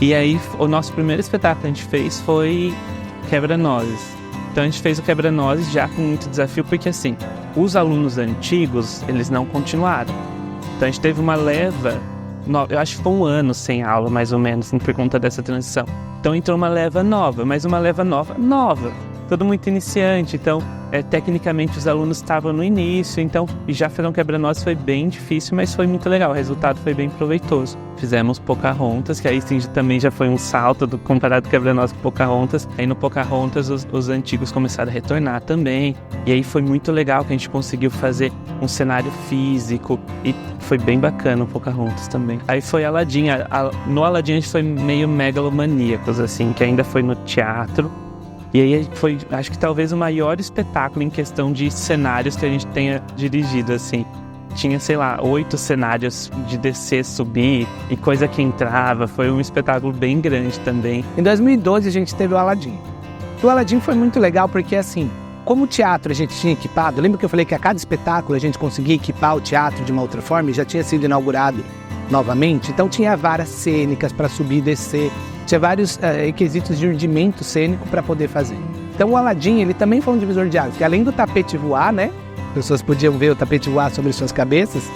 E aí, o nosso primeiro espetáculo que a gente fez foi Quebra-Nozes. Então a gente fez o Quebra-Nozes já com muito desafio, porque assim, os alunos antigos, eles não continuaram. Então a gente teve uma leva, eu acho que foi 1 ano sem aula, mais ou menos, por conta dessa transição. Então entrou uma leva nova, mas uma leva nova. Todo muito iniciante, então tecnicamente os alunos estavam no início, então e já foram Quebra-Nozes, foi bem difícil, mas foi muito legal, o resultado foi bem proveitoso. Fizemos Pocahontas, que aí sim também já foi um salto comparado Quebra-Nozes com Pocahontas. Aí no Pocahontas os antigos começaram a retornar também, e aí foi muito legal que a gente conseguiu fazer um cenário físico, e foi bem bacana o Pocahontas também. Aí foi Aladdin, no Aladdin a gente foi meio megalomaníacos, assim, que ainda foi no teatro. E aí foi, acho que talvez o maior espetáculo em questão de cenários que a gente tenha dirigido, assim. Tinha, sei lá, 8 cenários de descer, subir e coisa que entrava. Foi um espetáculo bem grande também. Em 2012 a gente teve o Aladdin. O Aladdin foi muito legal porque, assim, como o teatro a gente tinha equipado, lembra que eu falei que a cada espetáculo a gente conseguia equipar o teatro de uma outra forma e já tinha sido inaugurado novamente? Então tinha várias cênicas para subir e descer. Tinha vários requisitos de urdimento cênico para poder fazer. Então o Aladdin, ele também foi um divisor de águas, porque além do tapete voar, né? As pessoas podiam ver o tapete voar sobre suas cabeças.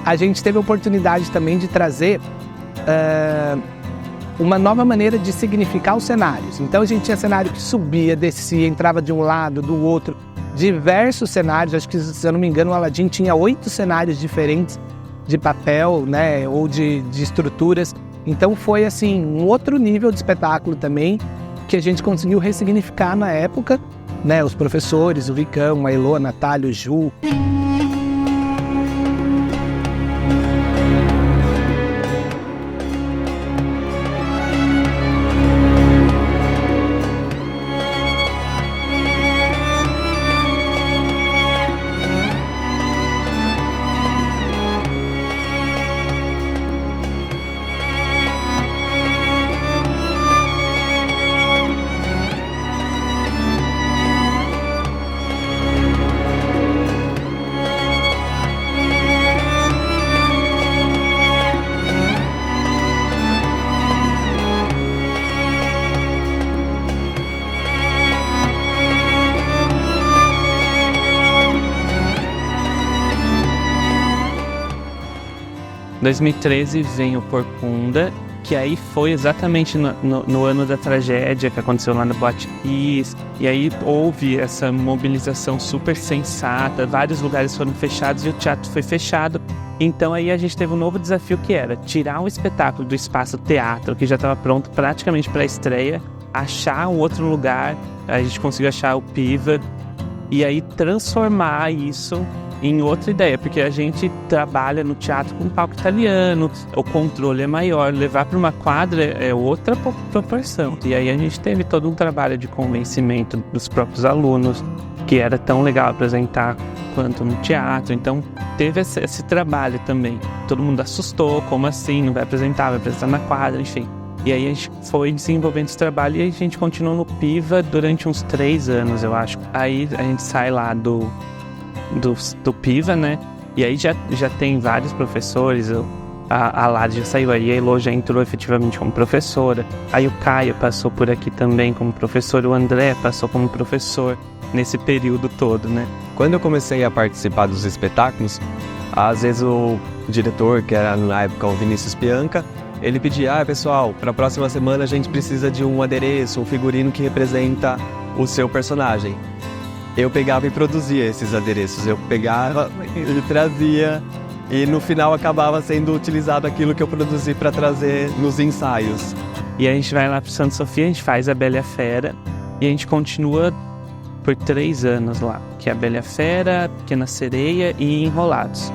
A gente teve a oportunidade também de trazer uma nova maneira de significar os cenários. Então a gente tinha cenário que subia, descia, entrava de um lado, do outro. Diversos cenários, acho que, se eu não me engano, o Aladdin tinha 8 cenários diferentes de papel, né? Ou de estruturas. Então foi assim, um outro nível de espetáculo também, que a gente conseguiu ressignificar na época, né? Os professores, o Vicão, a Elô, a Natália, o Ju. Em 2013 vem o Porcunda, que aí foi exatamente no ano da tragédia que aconteceu lá no Boate Kiss, e aí houve essa mobilização super sensata, vários lugares foram fechados e o teatro foi fechado. Então aí a gente teve um novo desafio, que era tirar um espetáculo do espaço teatro, que já estava pronto praticamente para a estreia, achar um outro lugar, a gente conseguiu achar o Piva, e aí transformar isso em outra ideia, porque a gente trabalha no teatro com um palco italiano, o controle é maior, levar para uma quadra é outra proporção. E aí a gente teve todo um trabalho de convencimento dos próprios alunos, que era tão legal apresentar quanto no teatro, então teve esse trabalho também. Todo mundo assustou, como assim, não vai apresentar na quadra, enfim. E aí a gente foi desenvolvendo esse trabalho e a gente continuou no Piva durante uns 3 anos, eu acho. Aí a gente sai lá do Piva, né? E aí já tem vários professores, a Lari já saiu aí, a Elô já entrou efetivamente como professora, aí o Caio passou por aqui também como professor, o André passou como professor nesse período todo, né? Quando eu comecei a participar dos espetáculos, às vezes o diretor, que era na época o Vinícius Pianca, ele pedia, pessoal, para a próxima semana a gente precisa de um adereço, um figurino que representa o seu personagem. Eu pegava e produzia esses adereços, eu pegava e trazia, e no final acabava sendo utilizado aquilo que eu produzi para trazer nos ensaios. E a gente vai lá para Santa Sofia, a gente faz a Bela e a Fera, e a gente continua por 3 anos lá, que é a Bela e a Fera, Pequena Sereia e Enrolados.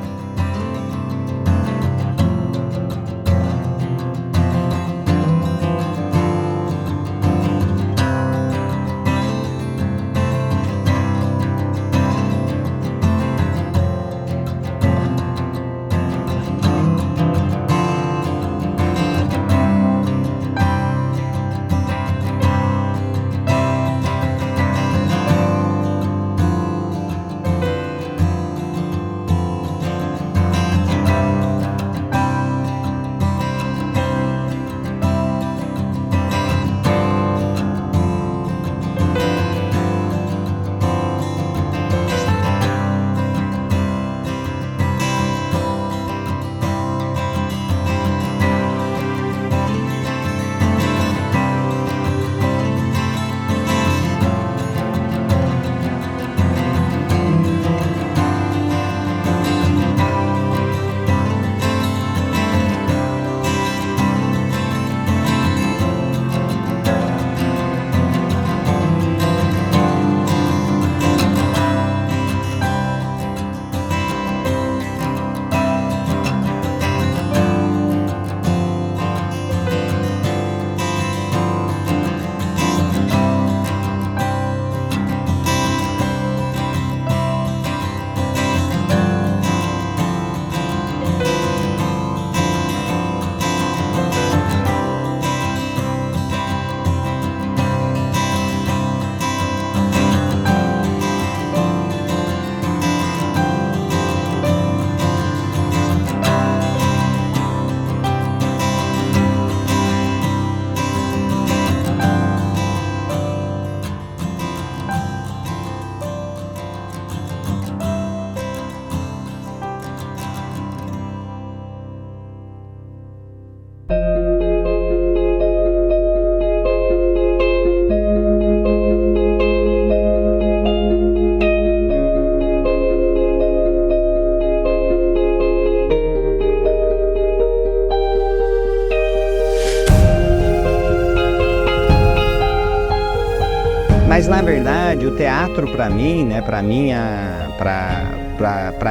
na verdade, o teatro para mim, né, para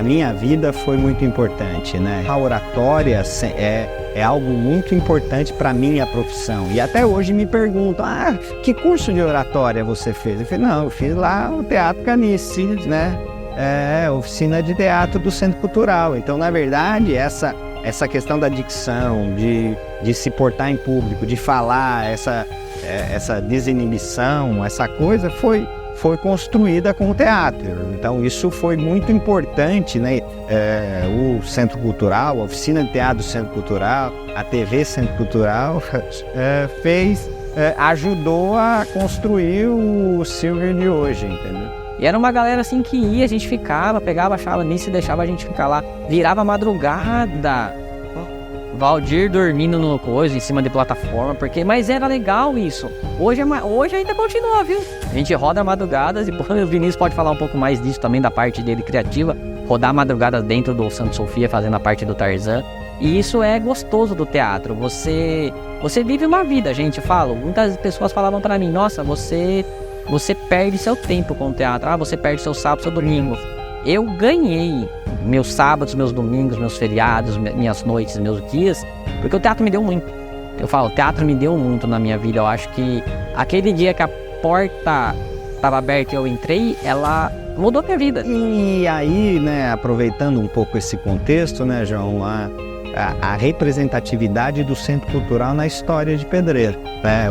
minha vida foi muito importante, né? A oratória é algo muito importante para minha profissão. E até hoje me perguntam, que curso de oratória você fez? Eu falei, não, eu fiz lá o Teatro Canice, né? Oficina de teatro do Centro Cultural. Então, na verdade, essa questão da dicção, de se portar em público, de falar, essa desinibição, essa coisa foi construída com o teatro. Então isso foi muito importante, né? O Centro Cultural, a Oficina de Teatro do Centro Cultural, a TV Centro Cultural ajudou a construir o Silver de hoje, entendeu? E era uma galera assim que ia, a gente ficava, pegava, achava nisso e deixava a gente ficar lá. Virava madrugada. Valdir dormindo no coisa, em cima de plataforma, mas era legal isso. Hoje ainda continua, viu? A gente roda madrugadas e o Vinícius pode falar um pouco mais disso também, da parte dele criativa. Rodar madrugadas dentro do Santo Sofia, fazendo a parte do Tarzan. E isso é gostoso do teatro. Você vive uma vida, gente. Muitas pessoas falavam pra mim, nossa, você perde seu tempo com o teatro. Você perde seu sábado, seu domingo. Eu ganhei meus sábados, meus domingos, meus feriados, minhas noites, meus dias, porque o teatro me deu muito. O teatro me deu muito na minha vida. Eu acho que aquele dia que a porta estava aberta e eu entrei, ela mudou minha vida. E aí, né, aproveitando um pouco esse contexto, né, João, a representatividade do Centro Cultural na história de Pedreira, né,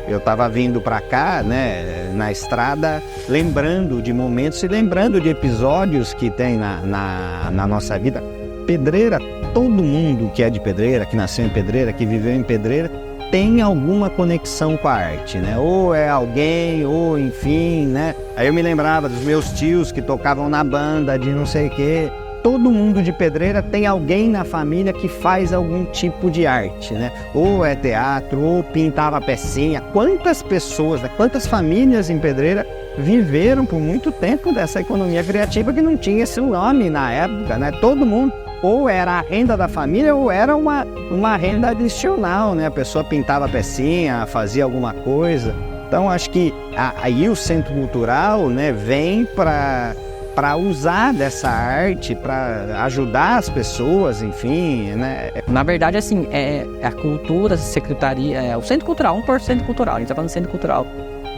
eu estava vindo para cá, né, na estrada, lembrando de momentos e lembrando de episódios que tem na nossa vida. Pedreira, todo mundo que é de Pedreira, que nasceu em Pedreira, que viveu em Pedreira, tem alguma conexão com a arte, né? Ou é alguém, ou enfim, né? Aí eu me lembrava dos meus tios que tocavam na banda de não sei o quê. Todo mundo de Pedreira tem alguém na família que faz algum tipo de arte, né? Ou é teatro, ou pintava pecinha. Quantas pessoas, né? Quantas famílias em Pedreira viveram por muito tempo dessa economia criativa que não tinha esse nome na época, né? Todo mundo, ou era a renda da família, ou era uma renda adicional, né? A pessoa pintava pecinha, fazia alguma coisa. Então, acho que aí o Centro Cultural, né, vem para usar dessa arte, para ajudar as pessoas, enfim, né? Na verdade, assim, a cultura, a secretaria, o Centro Cultural, 1% cultural, a gente tá falando do Centro Cultural,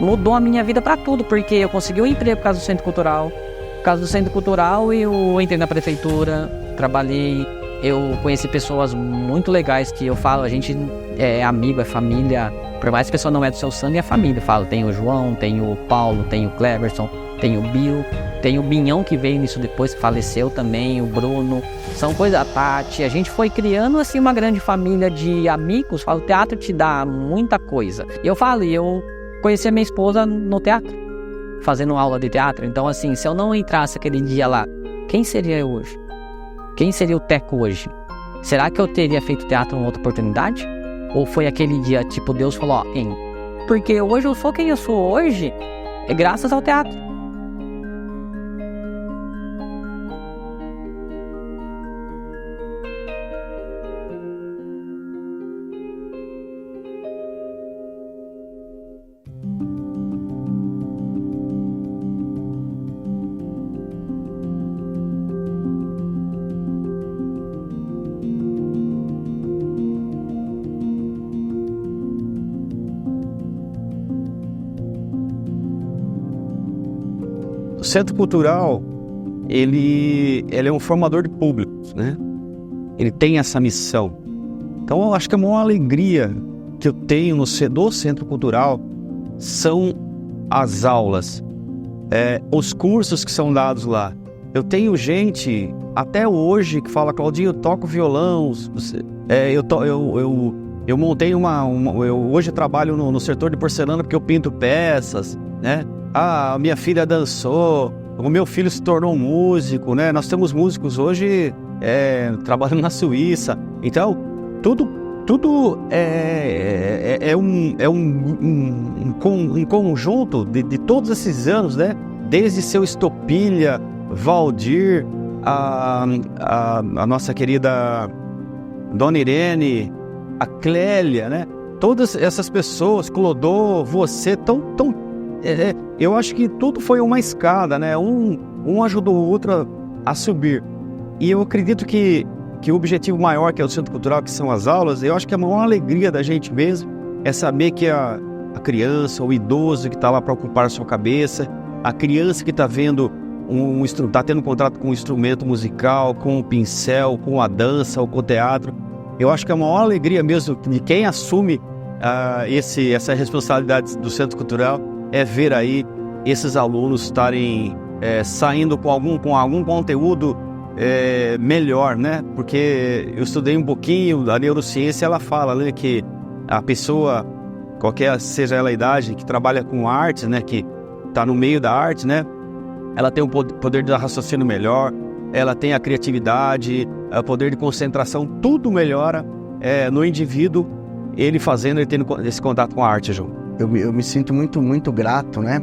mudou a minha vida para tudo, porque eu consegui um emprego por causa do Centro Cultural. Por causa do Centro Cultural, eu entrei na prefeitura, trabalhei, eu conheci pessoas muito legais que eu falo, a gente é amigo, é família, por mais que a pessoa não é do seu sangue, é família. Eu falo, tem o João, tem o Paulo, tem o Cleverson, tem o Bill, tem o Binhão que veio nisso depois, que faleceu também, o Bruno, são coisas, a Tati, a gente foi criando assim uma grande família de amigos. Falo, o teatro te dá muita coisa. E eu falo, eu conheci a minha esposa no teatro, fazendo aula de teatro. Então assim, se eu não entrasse aquele dia lá, quem seria eu hoje? Quem seria o Teco hoje? Será que eu teria feito teatro em outra oportunidade? Ou foi aquele dia, tipo, Deus falou, porque hoje eu sou quem eu sou hoje, é graças ao teatro. O Centro Cultural, ele é um formador de públicos, né? Ele tem essa missão. Então, eu acho que a maior alegria que eu tenho do Centro Cultural são as aulas, os cursos que são dados lá. Eu tenho gente, até hoje, que fala, Claudinho, eu toco violão, eu montei eu hoje trabalho no setor de porcelana porque eu pinto peças, né? A minha filha dançou, o meu filho se tornou um músico, né? Nós temos músicos hoje trabalhando na Suíça. Então, tudo é um conjunto de todos esses anos, né? Desde seu Estopilha, Valdir, a nossa querida Dona Irene, a Clélia, né? todas essas pessoas, Clodô, você, eu acho que tudo foi uma escada, né? Um ajudou o outro a subir. E eu acredito que o objetivo maior, que é o Centro Cultural, que são as aulas, eu acho que a maior alegria da gente mesmo é saber que a criança, o idoso que está lá para ocupar a sua cabeça, a criança que está vendo está tendo contato com um instrumento musical, com o pincel, com a dança ou com o teatro. Eu acho que a maior alegria mesmo de quem assume essa responsabilidade do Centro Cultural é ver aí esses alunos estarem saindo com algum conteúdo melhor, né? Porque eu estudei um pouquinho, a neurociência ela fala, né, que a pessoa, qualquer seja ela a idade, que trabalha com arte, né, que está no meio da arte, né, ela tem um poder de raciocínio melhor, ela tem a criatividade, o poder de concentração, tudo melhora no indivíduo, ele tendo esse contato com a arte, João. Eu me sinto muito, muito grato, né?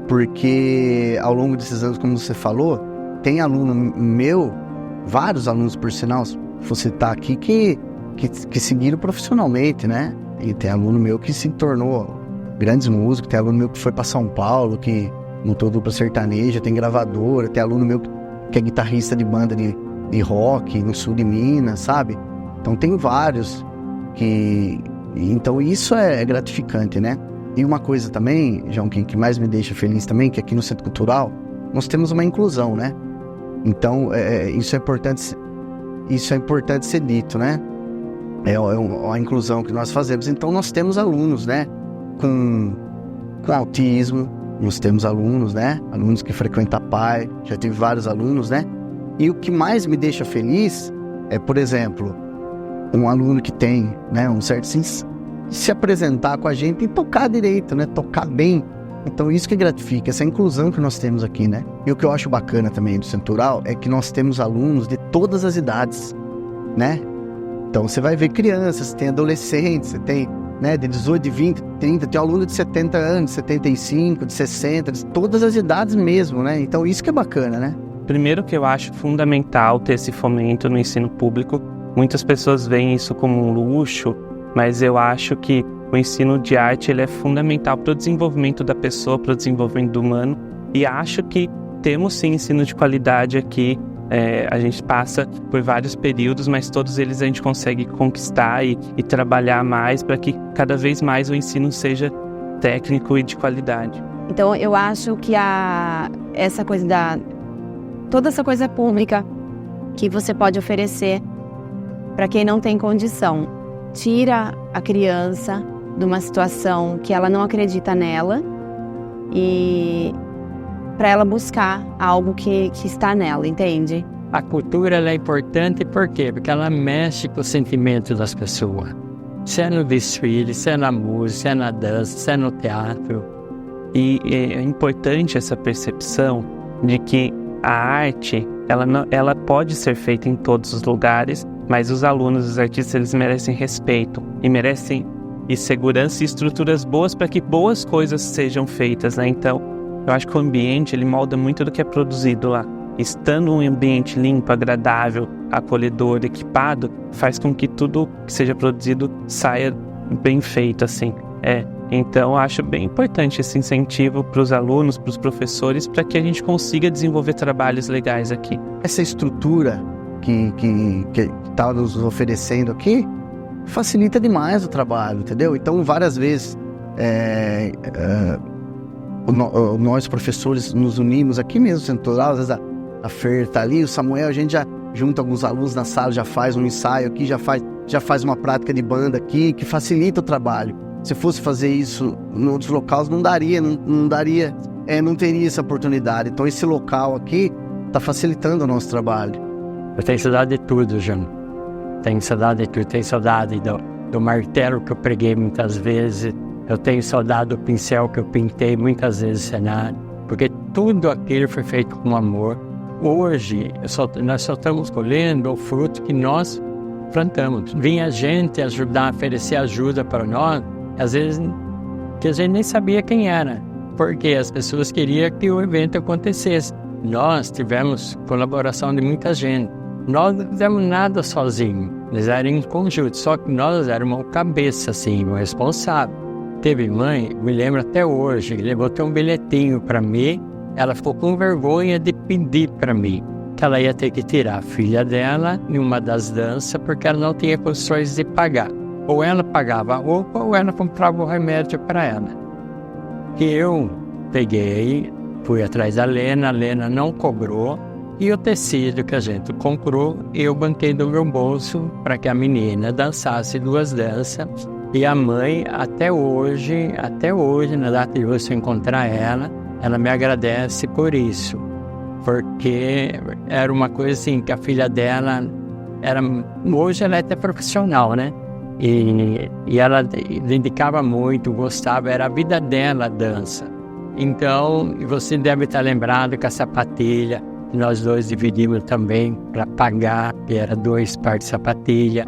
Porque ao longo desses anos, como você falou, tem aluno meu, vários alunos, por sinal, vou citar aqui, que seguiram profissionalmente, né? E tem aluno meu que se tornou grandes músicos, tem aluno meu que foi para São Paulo, que montou dupla sertaneja, tem gravadora, tem aluno meu que é guitarrista de banda de rock no sul de Minas, sabe? Então tem vários que... Então isso é gratificante, né? E uma coisa também, João, que mais me deixa feliz também, que aqui no Centro Cultural nós temos uma inclusão, né? Então isso é importante ser dito, né? A inclusão que nós fazemos. Então nós temos alunos, né? Com autismo, nós temos alunos, né? Alunos que frequentam a PAI, já tive vários alunos, né? E o que mais me deixa feliz é, por exemplo, um aluno que tem, né, um certo se apresentar com a gente e tocar direito, né? Tocar bem. Então isso que gratifica, essa inclusão que nós temos aqui, né? E o que eu acho bacana também do Centro Cultural é que nós temos alunos de todas as idades, né? Então você vai ver crianças, tem adolescentes, você tem, né, de 18, de 20, 30, tem aluno de 70 anos, de 75, de 60, de todas as idades mesmo, né? Então isso que é bacana, né? Primeiro que eu acho fundamental ter esse fomento no ensino público. Muitas pessoas veem isso como um luxo, mas eu acho que o ensino de arte ele é fundamental para o desenvolvimento da pessoa, para o desenvolvimento humano. E acho que temos sim ensino de qualidade aqui. A gente passa por vários períodos, mas todos eles a gente consegue conquistar e trabalhar mais para que cada vez mais o ensino seja técnico e de qualidade. Então eu acho que essa coisa toda essa coisa pública que você pode oferecer para quem não tem condição, tira a criança de uma situação que ela não acredita nela e para ela buscar algo que está nela, entende? A cultura ela é importante por quê? Porque ela mexe com o sentimento das pessoas. Se é no desfile, se é na música, se é na dança, se é no teatro. E é importante essa percepção de que a arte, ela pode ser feita em todos os lugares, mas os alunos, os artistas, eles merecem respeito e merecem segurança e estruturas boas para que boas coisas sejam feitas, né? Então, eu acho que o ambiente, ele molda muito do que é produzido lá. Estando um ambiente limpo, agradável, acolhedor, equipado, faz com que tudo que seja produzido saia bem feito, assim. Então, eu acho bem importante esse incentivo para os alunos, para os professores, para que a gente consiga desenvolver trabalhos legais aqui. Essa estrutura que está nos oferecendo aqui facilita demais o trabalho, entendeu? Então, várias vezes, nós professores nos unimos aqui mesmo, Centro Cultural, às vezes a Fer está ali, o Samuel, a gente já junta alguns alunos na sala, já faz um ensaio aqui, já faz uma prática de banda aqui, que facilita o trabalho. Se fosse fazer isso em outros locais, não teria essa oportunidade. Então esse local aqui está facilitando o nosso trabalho. Eu tenho saudade de tudo, João. Tenho saudade de tudo. Tenho saudade do martelo que eu preguei muitas vezes. Eu tenho saudade do pincel que eu pintei muitas vezes no cenário. Porque tudo aquilo foi feito com amor. Hoje, nós só estamos colhendo o fruto que nós plantamos. Vinha gente ajudar, oferecer ajuda para nós, às vezes que a gente nem sabia quem era, porque as pessoas queriam que o evento acontecesse. Nós tivemos colaboração de muita gente. nós não fizemos nada sozinhos, nós éramos em conjunto, só que nós éramos cabeça, assim, o responsável. Teve mãe, me lembro até hoje, levou até um bilhetinho para mim, ela ficou com vergonha de pedir para mim que ela ia ter que tirar a filha dela em uma das danças porque ela não tinha condições de pagar. Ou ela pagava a roupa ou ela comprava o remédio para ela. E eu peguei, fui atrás da Lena, a Lena não cobrou, e o tecido que a gente comprou, eu banquei do meu bolso para que a menina dançasse 2 danças. E a mãe, até hoje, na data de hoje, se eu encontrar ela me agradece por isso. Porque era uma coisa assim, que a filha dela, hoje ela é até profissional, né? E ela dedicava muito, gostava, era a vida dela a dança. Então, você deve estar lembrado que a sapatilha, nós 2 dividimos também para pagar, que era 2 pares de sapatilha.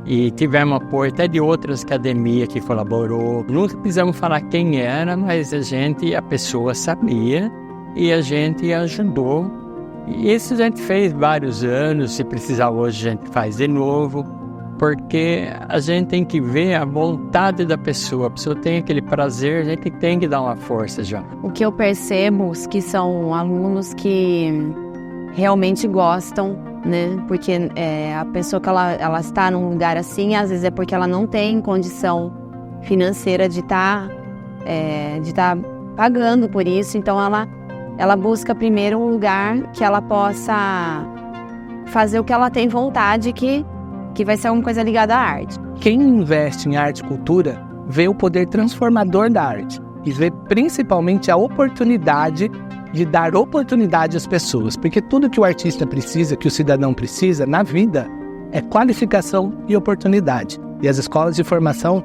E tivemos apoio até de outras academias que colaborou. Nunca precisamos falar quem era, mas a pessoa sabia e a gente ajudou. E isso a gente fez vários anos, se precisar hoje a gente faz de novo, porque a gente tem que ver a vontade da pessoa. A pessoa tem aquele prazer, a gente tem que dar uma força já. O que eu percebo é que são alunos que realmente gostam, né? Porque a pessoa que ela está num lugar assim, às vezes é porque ela não tem condição financeira de estar pagando por isso. Então ela busca primeiro um lugar que ela possa fazer o que ela tem vontade, que vai ser alguma coisa ligada à arte. Quem investe em arte e cultura vê o poder transformador da arte e vê principalmente a oportunidade de dar oportunidade às pessoas, porque tudo que o artista precisa, que o cidadão precisa na vida, é qualificação e oportunidade. E as escolas de formação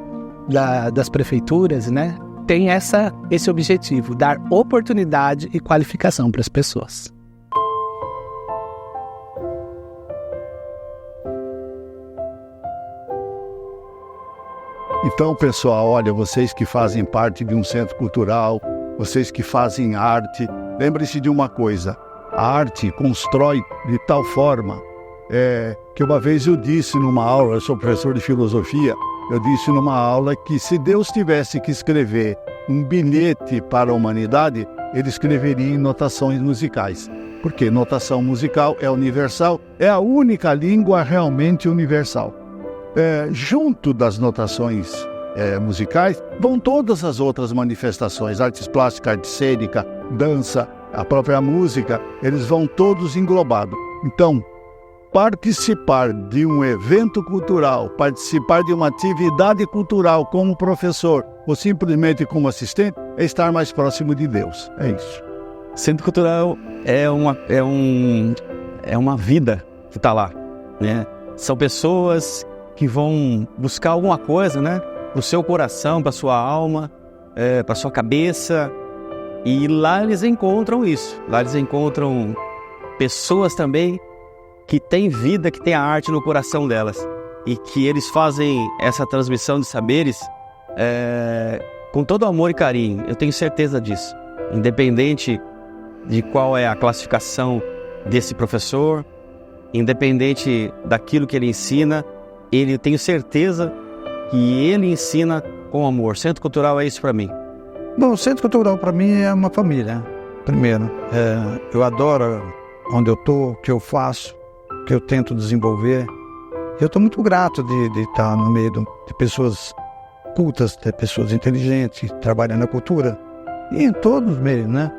das prefeituras, né, têm esse objetivo, dar oportunidade e qualificação para as pessoas. Então, pessoal, olha, vocês que fazem parte de um centro cultural, vocês que fazem arte, lembre-se de uma coisa, a arte constrói de tal forma que uma vez eu disse numa aula, eu sou professor de filosofia, eu disse numa aula que se Deus tivesse que escrever um bilhete para a humanidade, ele escreveria em notações musicais. Porque notação musical é universal, é a única língua realmente universal. Junto das notações musicais vão todas as outras manifestações, artes plásticas, arte cênica, dança, a própria música, eles vão todos englobados. Então, participar de um evento cultural, participar de uma atividade cultural como professor ou simplesmente como assistente, é estar mais próximo de Deus. É isso. Centro cultural é uma vida que está lá, né? São pessoas que vão buscar alguma coisa, né? Para o seu coração, para a sua alma, para a sua cabeça. E lá eles encontram isso. Lá eles encontram pessoas também que têm vida, que têm a arte no coração delas. E que eles fazem essa transmissão de saberes com todo amor e carinho. Eu tenho certeza disso. Independente de qual é a classificação desse professor, independente daquilo que ele ensina, eu tenho certeza que ele ensina com amor. Centro Cultural é isso para mim. Bom, o Centro Cultural para mim é uma família, primeiro. Eu adoro onde eu estou, o que eu faço, o que eu tento desenvolver. Eu estou muito grato de estar no meio de pessoas cultas, de pessoas inteligentes, que trabalham na cultura. E em todos os meios, né?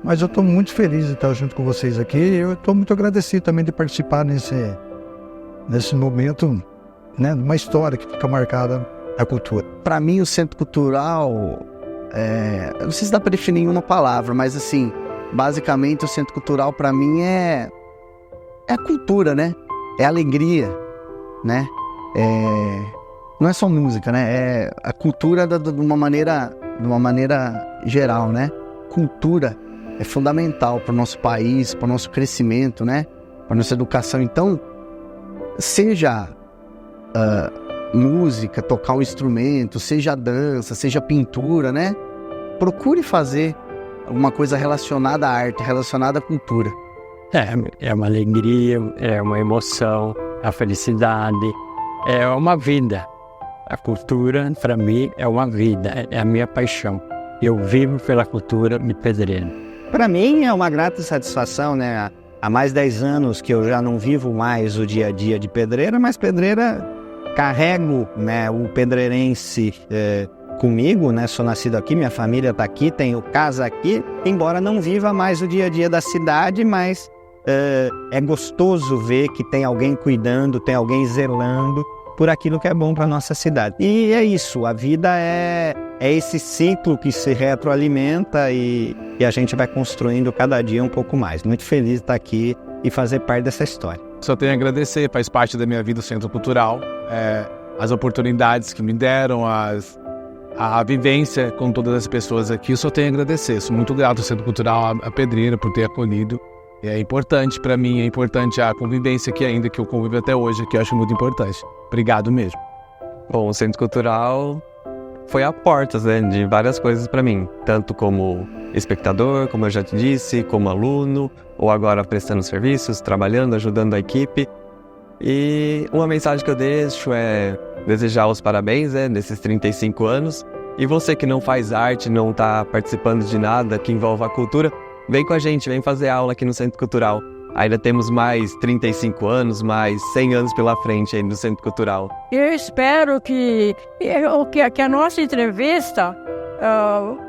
Mas eu estou muito feliz de estar junto com vocês aqui. Eu estou muito agradecido também de participar nesse momento, né? Uma história que fica marcada na cultura. Para mim, o Centro Cultural, não sei se dá para definir em uma palavra, mas assim, basicamente o Centro Cultural para mim é a cultura, né? É a alegria, né? Não é só música, né? É a cultura de uma maneira geral, né? Cultura é fundamental para o nosso país, para o nosso crescimento, né? Para a nossa educação. Então, seja música, tocar um instrumento, seja dança, seja pintura, né? Procure fazer alguma coisa relacionada à arte, relacionada à cultura. É uma alegria, é uma emoção, a felicidade, é uma vida. A cultura, para mim, é uma vida, é a minha paixão. Eu vivo pela cultura de Pedreira. Para mim é uma grata satisfação, né? Há mais de 10 anos que eu já não vivo mais o dia a dia de Pedreira, mas Pedreira carrego, né, o pedreirense comigo, né? Sou nascido aqui, minha família está aqui, tenho casa aqui, embora não viva mais o dia a dia da cidade, mas é gostoso ver que tem alguém cuidando, tem alguém zelando por aquilo que é bom para nossa cidade. E é isso, a vida é esse ciclo que se retroalimenta e a gente vai construindo cada dia um pouco mais. Muito feliz de estar aqui e fazer parte dessa história. Só tenho a agradecer, faz parte da minha vida o Centro Cultural, as oportunidades que me deram, a vivência com todas as pessoas aqui, eu só tenho a agradecer. Sou muito grato ao Centro Cultural, a Pedreira, por ter acolhido. É importante para mim, é importante a convivência aqui ainda, que eu convivo até hoje, que eu acho muito importante. Obrigado mesmo. Bom, o Centro Cultural foi a portas, né, de várias coisas para mim, tanto como espectador, como eu já te disse, como aluno, ou agora prestando serviços, trabalhando, ajudando a equipe. E uma mensagem que eu deixo é desejar os parabéns, né, nesses 35 anos. E você que não faz arte, não está participando de nada que envolva a cultura, vem com a gente, vem fazer aula aqui no Centro Cultural. Ainda temos mais 35 anos, mais 100 anos pela frente aí no Centro Cultural. Eu espero que a nossa entrevista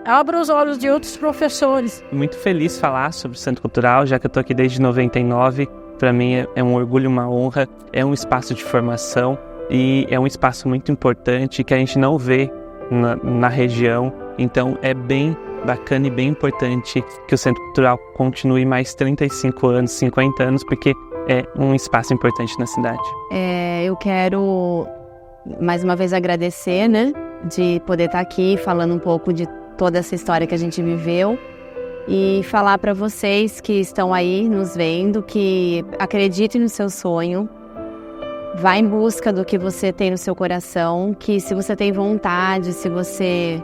abra os olhos de outros professores. Muito feliz falar sobre o Centro Cultural, já que eu estou aqui desde 99. Para mim é um orgulho, uma honra, é um espaço de formação e é um espaço muito importante que a gente não vê na região. Então é bem bacana e bem importante que o Centro Cultural continue mais 35 anos, 50 anos, porque é um espaço importante na cidade. Eu quero mais uma vez agradecer, né, de poder estar aqui falando um pouco de toda essa história que a gente viveu e falar para vocês que estão aí nos vendo que acreditem no seu sonho, vá em busca do que você tem no seu coração, que se você tem vontade, se você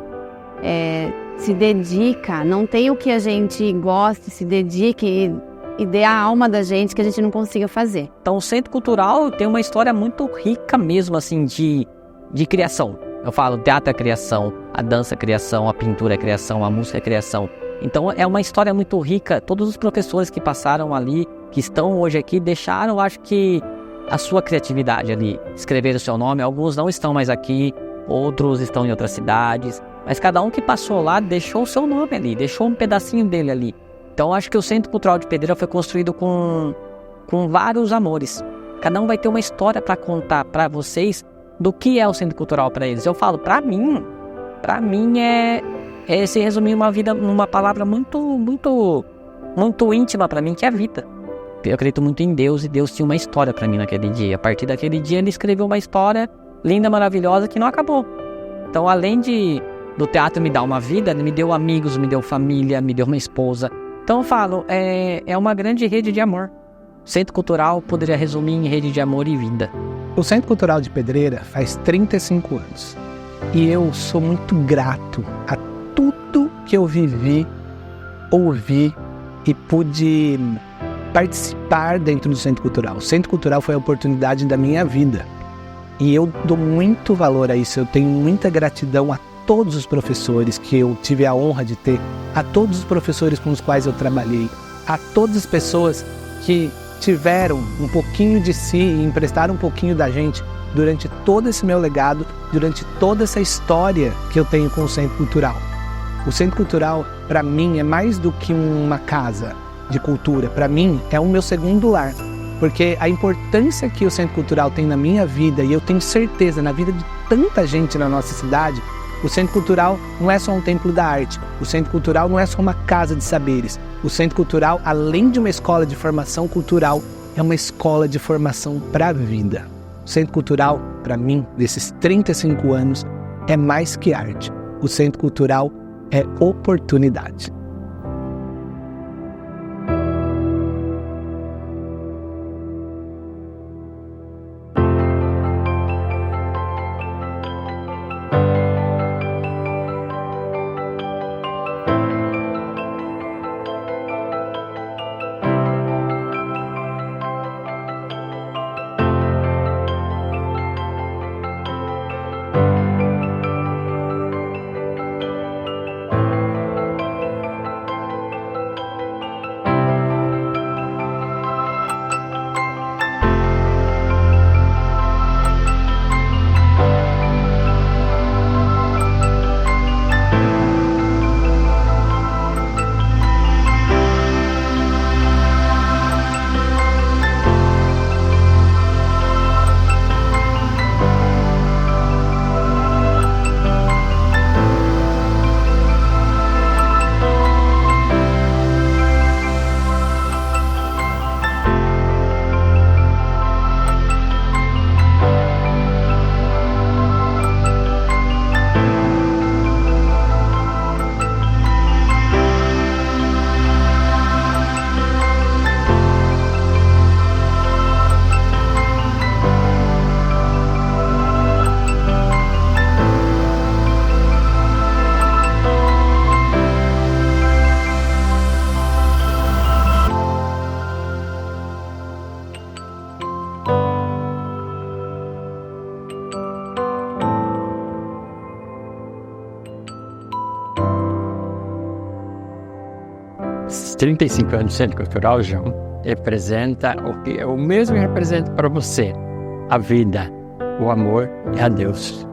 se dedica, não tem o que a gente goste, se dedique e dê a alma da gente que a gente não consiga fazer. Então o Centro Cultural tem uma história muito rica mesmo, assim, de criação. Eu falo, o teatro é criação, a dança é criação, a pintura é criação, a música é criação. Então é uma história muito rica. Todos os professores que passaram ali, que estão hoje aqui, deixaram, acho que, a sua criatividade ali. Escreveram o seu nome, alguns não estão mais aqui, outros estão em outras cidades. Mas cada um que passou lá deixou o seu nome ali, deixou um pedacinho dele ali. Então acho que o Centro Cultural de Pedreira foi construído com vários amores. Cada um vai ter uma história para contar para vocês do que é o Centro Cultural para eles. Eu falo, para mim é se resumir uma vida numa palavra muito, muito, muito íntima para mim, que é a vida. Eu acredito muito em Deus e Deus tinha uma história para mim naquele dia. A partir daquele dia ele escreveu uma história linda, maravilhosa, que não acabou. Então além do teatro me dar uma vida, me deu amigos, me deu família, me deu uma esposa. Então eu falo, é uma grande rede de amor. Centro Cultural poderia resumir em rede de amor e vida. O Centro Cultural de Pedreira faz 35 anos. E eu sou muito grato a tudo que eu vivi, ouvi e pude participar dentro do Centro Cultural. O Centro Cultural foi a oportunidade da minha vida. E eu dou muito valor a isso. Eu tenho muita gratidão a todos os professores que eu tive a honra de ter, a todos os professores com os quais eu trabalhei, a todas as pessoas que tiveram um pouquinho de si e emprestaram um pouquinho da gente durante todo esse meu legado, durante toda essa história que eu tenho com o Centro Cultural. O Centro Cultural, para mim, é mais do que uma casa de cultura. Para mim, é o meu segundo lar. Porque a importância que o Centro Cultural tem na minha vida, e eu tenho certeza na vida de tanta gente na nossa cidade, o Centro Cultural não é só um templo da arte. O Centro Cultural não é só uma casa de saberes. O Centro Cultural, além de uma escola de formação cultural, é uma escola de formação para a vida. O Centro Cultural, para mim, desses 35 anos, é mais que arte. O Centro Cultural é oportunidade. 35 anos de Centro Cultural, João, representa o mesmo que representa para você: a vida, o amor e a Deus.